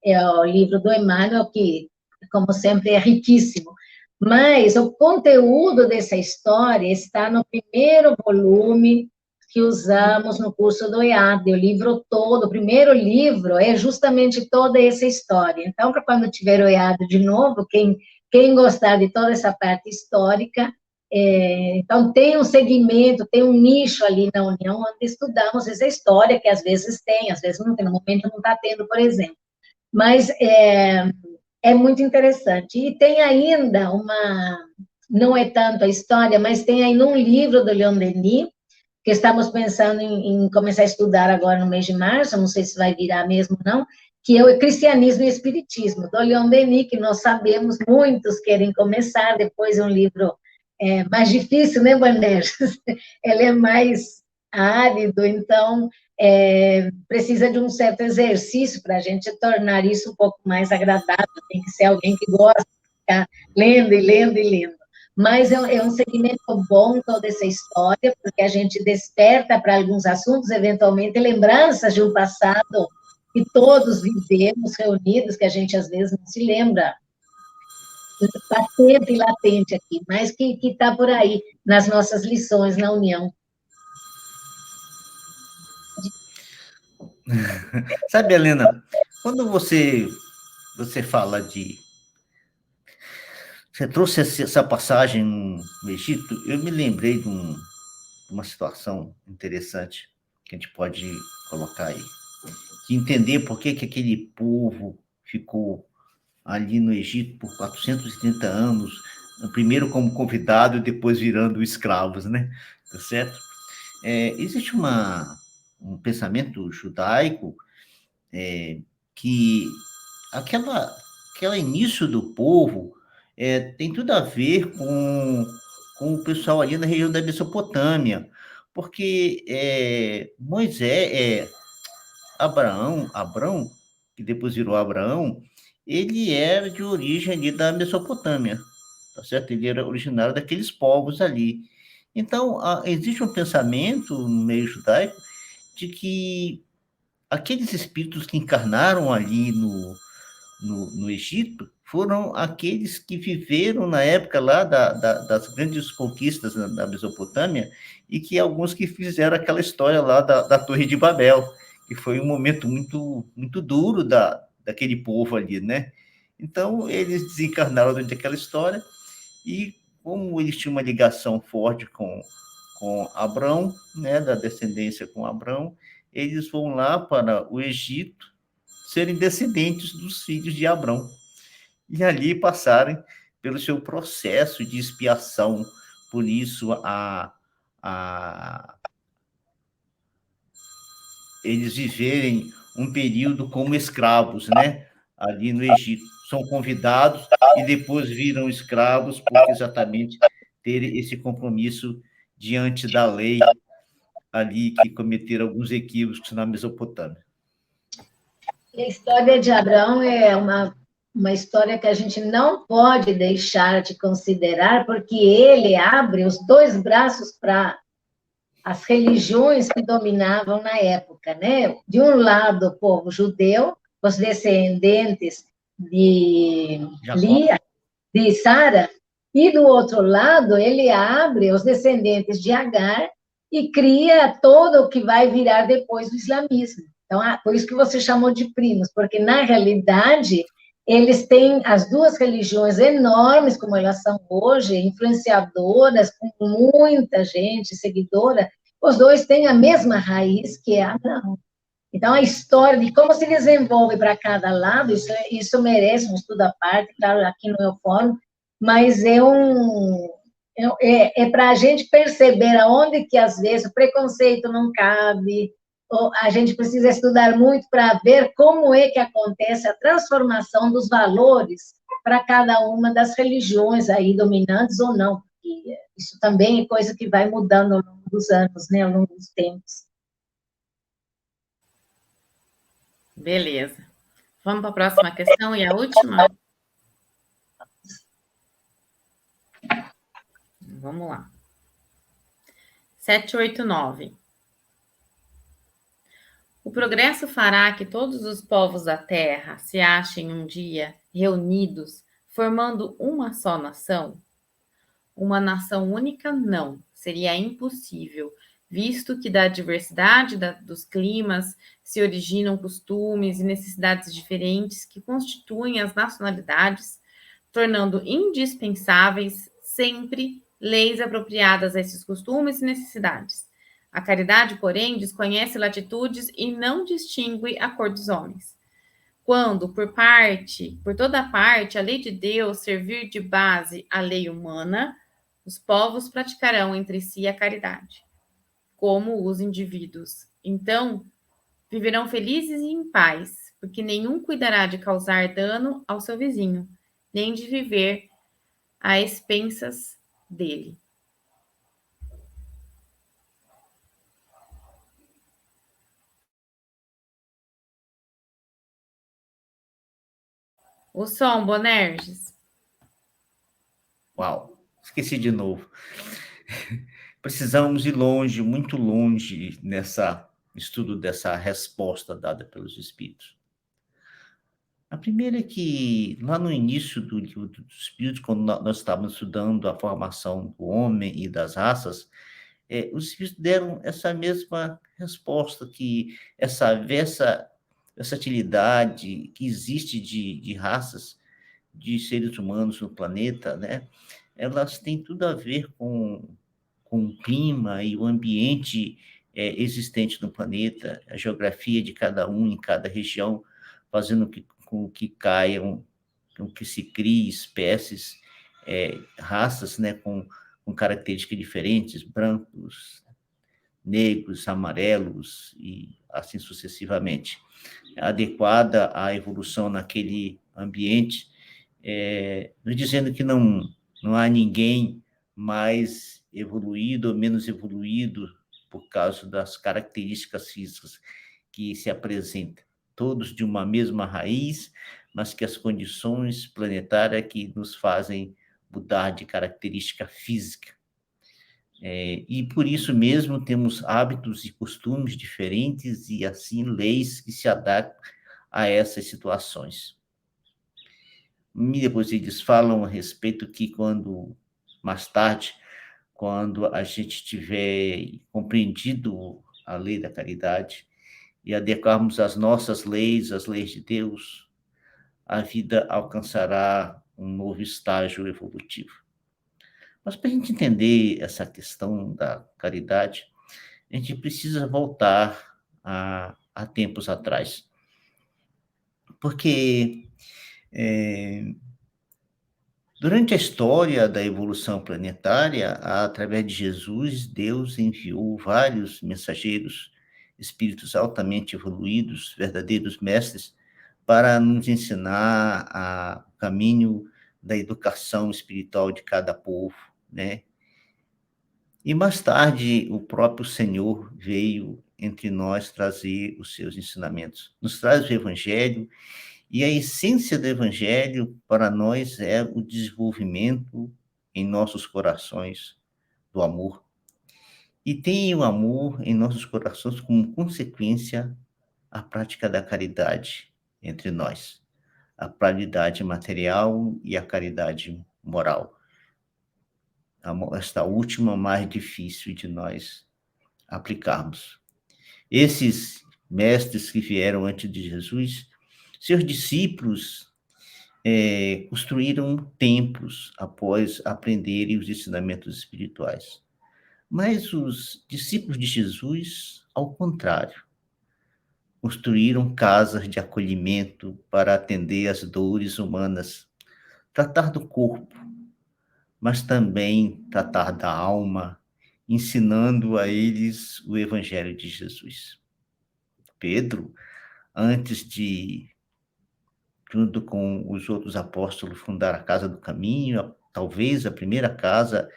S3: É o livro do Emmanuel, que, como sempre, é riquíssimo. Mas o conteúdo dessa história está no primeiro volume que usamos no curso do EAD, o livro todo, o primeiro livro é justamente toda essa história. Então, para quando tiver o EAD de novo, quem gostar de toda essa parte histórica, então tem um segmento, tem um nicho ali na União, onde estudamos essa história, que às vezes tem, às vezes não tem, no momento não está tendo, por exemplo. Mas é muito interessante. E tem ainda não é tanto a história, mas tem ainda um livro do Leon Denis, que estamos pensando em começar a estudar agora no mês de março, não sei se vai virar mesmo ou não, que é o Cristianismo e Espiritismo, do Leon Denis, que nós sabemos, muitos querem começar, depois é um livro mais difícil, né, Bonerges? Ele é mais árido, então precisa de um certo exercício para a gente tornar isso um pouco mais agradável, tem que ser alguém que gosta de ficar lendo e lendo e lendo. Mas é um segmento bom toda essa história, porque a gente desperta para alguns assuntos, eventualmente lembranças de um passado que todos vivemos reunidos, que a gente às vezes não se lembra, patente e latente aqui, mas que está por aí, nas nossas lições na União.
S2: Sabe, Helena, quando você fala de... Você trouxe essa passagem no Egito, eu me lembrei de uma situação interessante que a gente pode colocar aí. De entender por que aquele povo ficou ali no Egito por 430 anos, primeiro como convidado e depois virando escravos, né? Tá certo? Existe um pensamento judaico que aquele início do povo tem tudo a ver com o pessoal ali na região da Mesopotâmia, porque Abraão, que depois virou Abraão, ele era de origem ali da Mesopotâmia, tá certo? Ele era originário daqueles povos ali. Então, existe um pensamento no meio judaico de que aqueles espíritos que encarnaram ali no Egito foram aqueles que viveram na época lá das grandes conquistas da Mesopotâmia e que alguns que fizeram aquela história lá da Torre de Babel, que foi um momento muito, muito duro daquele povo ali, né? Então, eles desencarnaram durante aquela história e, como eles tinham uma ligação forte com Abrão, né, da descendência com Abrão, eles vão lá para o Egito serem descendentes dos filhos de Abrão e ali passarem pelo seu processo de expiação. Por isso, eles viverem um período como escravos, né? Ali no Egito. São convidados e depois viram escravos, porque exatamente terem esse compromisso diante da lei ali, que cometeram alguns equívocos na Mesopotâmia.
S3: A história de Abraão é uma história que a gente não pode deixar de considerar, porque ele abre os dois braços para as religiões que dominavam na época, né? De um lado, o povo judeu, os descendentes de Lia, de Sara, e do outro lado, ele abre os descendentes de Agar e cria todo o que vai virar depois do islamismo. Então, por isso que você chamou de primos, porque, na realidade, eles têm as duas religiões enormes, como elas são hoje, influenciadoras, com muita gente seguidora, os dois têm a mesma raiz, que é Abraão. Então, a história de como se desenvolve para cada lado, isso merece um estudo à parte, claro, aqui no meu fórum, mas é para a gente perceber aonde que, às vezes, o preconceito não cabe, a gente precisa estudar muito para ver como é que acontece a transformação dos valores para cada uma das religiões aí dominantes ou não, porque isso também é coisa que vai mudando ao longo dos anos, né, ao longo dos tempos.
S1: Beleza. Vamos para a próxima questão e a última? Vamos lá. 789. O progresso fará que todos os povos da Terra se achem um dia reunidos, formando uma só nação? Uma nação única, não. Seria impossível, visto que da diversidade dos climas se originam costumes e necessidades diferentes que constituem as nacionalidades, tornando indispensáveis sempre leis apropriadas a esses costumes e necessidades. A caridade, porém, desconhece latitudes e não distingue a cor dos homens. Quando, por toda parte, a lei de Deus servir de base à lei humana, os povos praticarão entre si a caridade, como os indivíduos. Então, viverão felizes e em paz, porque nenhum cuidará de causar dano ao seu vizinho, nem de viver a expensas dele. O som, Bonerges.
S2: Uau, esqueci de novo. Precisamos ir longe, muito longe, nessa estudo dessa resposta dada pelos Espíritos. A primeira é que, lá no início do livro dos Espíritos, quando nós estávamos estudando a formação do homem e das raças, os Espíritos deram essa mesma resposta, que essa versatilidade que existe de raças, de seres humanos no planeta, né? Elas têm tudo a ver com o clima e o ambiente existente no planeta, a geografia de cada um em cada região, fazendo com que caiam, com que se crie espécies, raças, né, com características diferentes, brancos, negros, amarelos e assim sucessivamente, adequada à evolução naquele ambiente, nos dizendo que não há ninguém mais evoluído ou menos evoluído por causa das características físicas que se apresentam, todos de uma mesma raiz, mas que as condições planetárias que nos fazem mudar de característica física. E por isso mesmo temos hábitos e costumes diferentes e, assim, leis que se adaptam a essas situações. E depois eles falam a respeito que mais tarde, quando a gente tiver compreendido a lei da caridade e adequarmos as nossas leis, as leis de Deus, a vida alcançará um novo estágio evolutivo. Mas para a gente entender essa questão da caridade, a gente precisa voltar a tempos atrás. Porque durante a história da evolução planetária, através de Jesus, Deus enviou vários mensageiros, espíritos altamente evoluídos, verdadeiros mestres, para nos ensinar o caminho da educação espiritual de cada povo, né? E mais tarde, o próprio Senhor veio entre nós trazer os seus ensinamentos. Nos traz o Evangelho, e a essência do Evangelho para nós é o desenvolvimento em nossos corações do amor. E tem o amor em nossos corações como consequência a prática da caridade entre nós, a caridade material e a caridade moral. Esta última mais difícil de nós aplicarmos. Esses mestres que vieram antes de Jesus, seus discípulos construíram templos após aprenderem os ensinamentos espirituais. Mas os discípulos de Jesus, ao contrário, construíram casas de acolhimento para atender às dores humanas, tratar do corpo, mas também tratar da alma, ensinando a eles o Evangelho de Jesus. Pedro, antes de, junto com os outros apóstolos, fundar a Casa do Caminho, talvez a primeira casa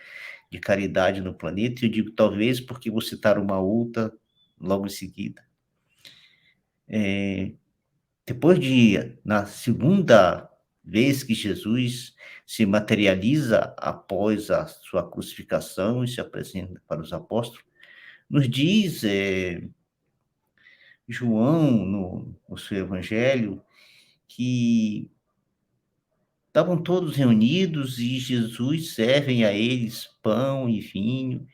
S2: de caridade no planeta, eu digo talvez porque vou citar uma outra logo em seguida. Depois na segunda vez que Jesus se materializa após a sua crucificação e se apresenta para os apóstolos, nos diz João, no seu evangelho, que estavam todos reunidos e Jesus serve a eles pão e vinho,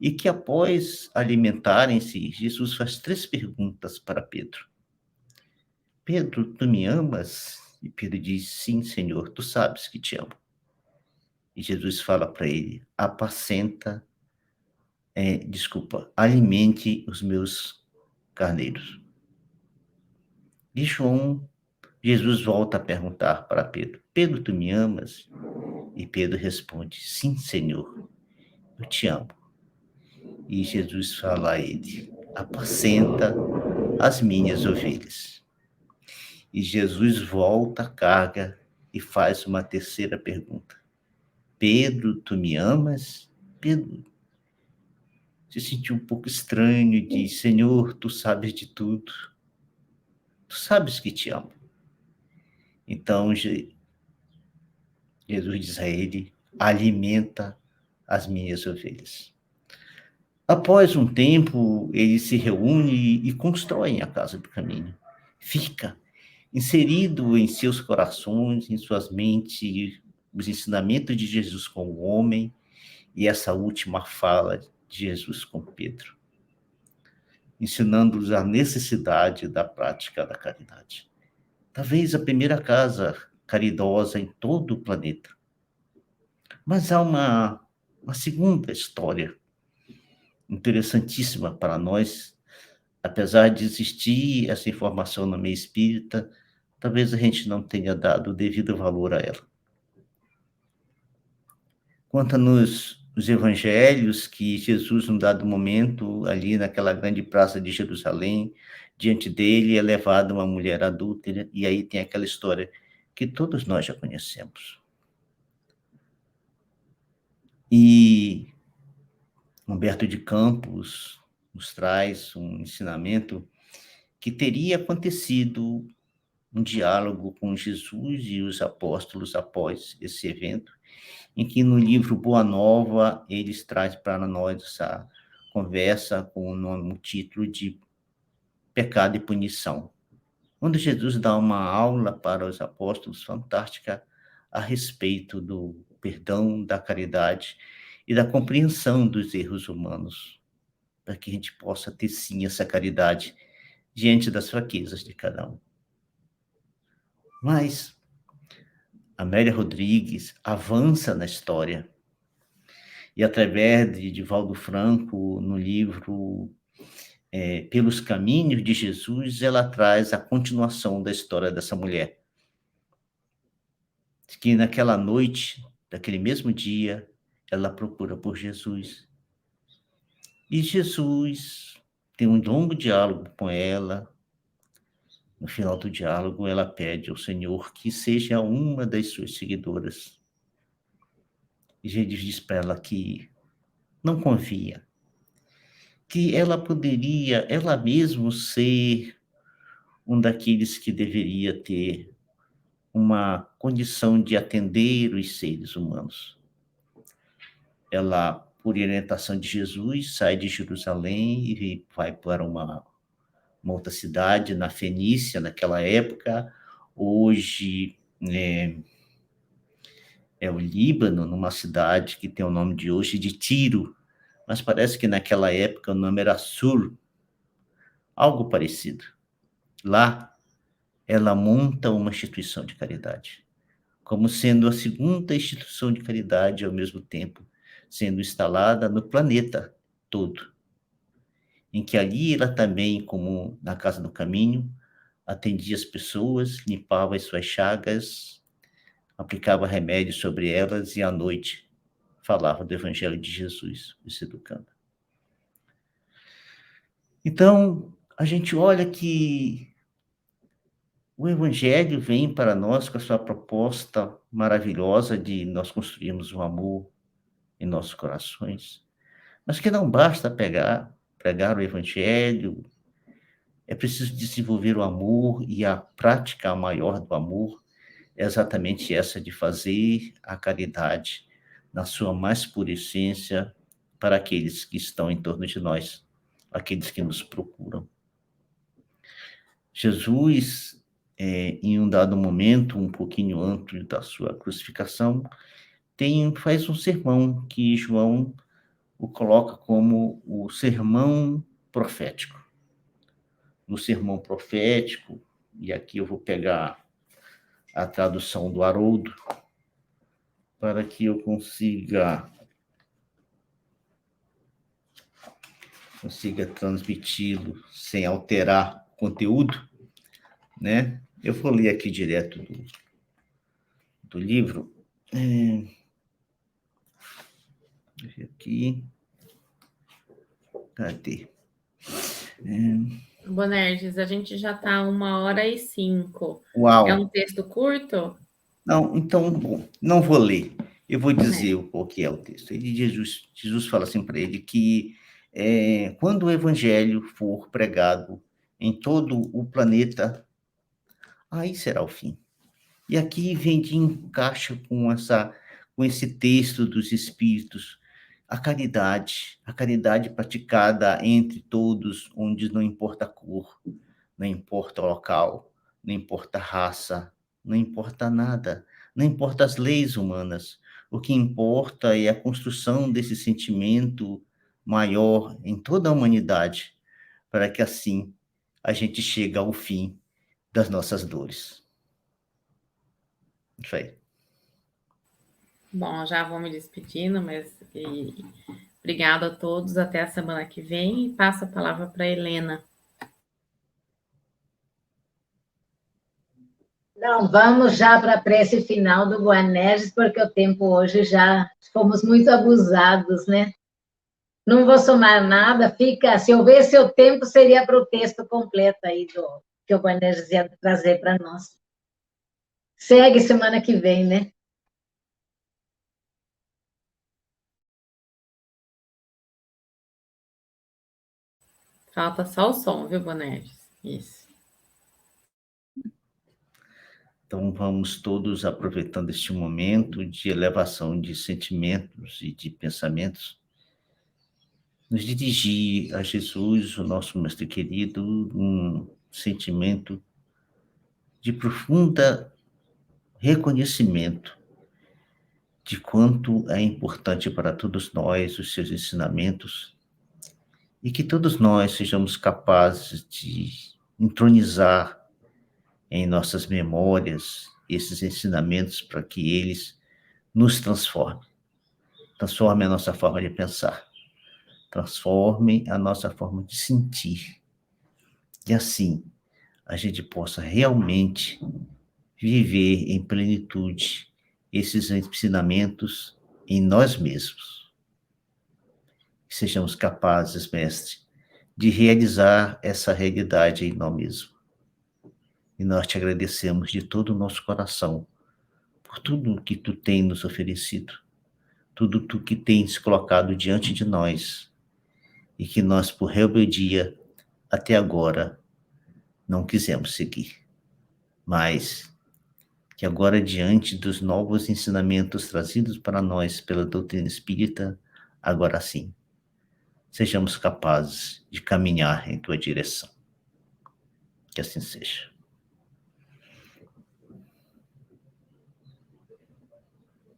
S2: e que após alimentarem-se, Jesus faz 3 perguntas para Pedro. Pedro, tu me amas? E Pedro diz, sim, Senhor, tu sabes que te amo. E Jesus fala para ele, alimente os meus carneiros. E Jesus volta a perguntar para Pedro, Pedro, tu me amas? E Pedro responde, sim, Senhor, eu te amo. E Jesus fala a ele, apacenta as minhas ovelhas. E Jesus volta a carga e faz uma terceira pergunta. Pedro, tu me amas? Pedro se sentiu um pouco estranho e diz, Senhor, tu sabes de tudo. Tu sabes que te amo. Então, Jesus diz a ele, alimenta as minhas ovelhas. Após um tempo, eles se reúnem e constroem a casa do caminho. Fica inserido em seus corações, em suas mentes, os ensinamentos de Jesus com o homem e essa última fala de Jesus com Pedro, ensinando-os a necessidade da prática da caridade. Talvez a primeira casa caridosa em todo o planeta. Mas há uma segunda história interessantíssima para nós, apesar de existir essa informação no meio espírita, talvez a gente não tenha dado o devido valor a ela. Conta-nos os evangelhos que Jesus, num dado momento, ali naquela grande praça de Jerusalém, diante dele é levada uma mulher adúltera, e aí tem aquela história que todos nós já conhecemos. E Humberto de Campos nos traz um ensinamento que teria acontecido um diálogo com Jesus e os apóstolos após esse evento, em que no livro Boa Nova eles trazem para nós essa conversa com o título de Pecado e Punição, onde Jesus dá uma aula para os apóstolos fantástica a respeito do perdão, da caridade e da compreensão dos erros humanos, para que a gente possa ter sim essa caridade diante das fraquezas de cada um. Mas Amélia Rodrigues avança na história e através de Divaldo Franco, no livro Pelos Caminhos de Jesus, ela traz a continuação da história dessa mulher, que naquela noite, daquele mesmo dia, ela procura por Jesus. E Jesus tem um longo diálogo com ela. No final do diálogo, ela pede ao Senhor que seja uma das suas seguidoras. E Jesus diz para ela que não confia, que ela poderia, ela mesma, ser um daqueles que deveria ter uma condição de atender os seres humanos. Ela, por orientação de Jesus, sai de Jerusalém e vai para uma outra cidade, na Fenícia, naquela época. Hoje é o Líbano, numa cidade que tem o nome de hoje de Tiro, mas parece que naquela época o nome era Sur, algo parecido. Lá, ela monta uma instituição de caridade, como sendo a segunda instituição de caridade, ao mesmo tempo, sendo instalada no planeta todo, em que ali ela também, como na Casa do Caminho, atendia as pessoas, limpava as suas chagas, aplicava remédios sobre elas e à noite falava do Evangelho de Jesus, os educando. Então, a gente olha que o Evangelho vem para nós com a sua proposta maravilhosa de nós construirmos o amor em nossos corações, mas que não basta pregar o Evangelho, é preciso desenvolver o amor, e a prática maior do amor é exatamente essa de fazer a caridade na sua mais pura essência para aqueles que estão em torno de nós, aqueles que nos procuram. Jesus, em um dado momento, um pouquinho antes da sua crucificação, faz um sermão que João o coloca como o sermão profético. No sermão profético, e aqui eu vou pegar a tradução do Haroldo, para que eu consiga transmiti-lo sem alterar o conteúdo, né? Eu vou ler aqui direto do livro. Aqui. Cadê?
S1: Bonerges, a gente já está 1h05.
S2: Uau!
S1: É um texto curto?
S2: Não, então, bom, não vou ler. Eu vou dizer o que é o texto. Jesus fala assim para ele que quando o evangelho for pregado em todo o planeta, aí será o fim. E aqui vem de encaixa com esse texto dos Espíritos, a caridade praticada entre todos, onde não importa a cor, não importa o local, não importa a raça, não importa nada, não importa as leis humanas. O que importa é a construção desse sentimento maior em toda a humanidade, para que assim a gente chegue ao fim das nossas dores. Isso aí.
S1: Bom, já vou me despedindo, mas obrigado a todos. Até a semana que vem. E passo a palavra para a Helena.
S3: Não, vamos já para a prece final do Boanerges, porque o tempo hoje já fomos muito abusados, né? Não vou somar nada, fica. Se houvesse o tempo, seria para o texto completo aí do que o Boanerges ia trazer para nós. Segue semana que vem, né?
S1: Falta só o som, viu, Bonerges? Isso.
S2: Então, vamos todos aproveitando este momento de elevação de sentimentos e de pensamentos, nos dirigir a Jesus, o nosso mestre querido, um sentimento de profunda reconhecimento de quanto é importante para todos nós os seus ensinamentos e que todos nós sejamos capazes de entronizar em nossas memórias esses ensinamentos para que eles nos transformem a nossa forma de pensar, transformem a nossa forma de sentir. E assim, a gente possa realmente viver em plenitude esses ensinamentos em nós mesmos. Sejamos capazes, mestre, de realizar essa realidade em nós mesmos. E nós te agradecemos de todo o nosso coração por tudo que tu tens nos oferecido, tudo tu que tens colocado diante de nós, e que nós, por rebeldia, até agora, não quisemos seguir. Mas que agora, diante dos novos ensinamentos trazidos para nós pela doutrina espírita, agora sim, sejamos capazes de caminhar em tua direção. Que assim seja.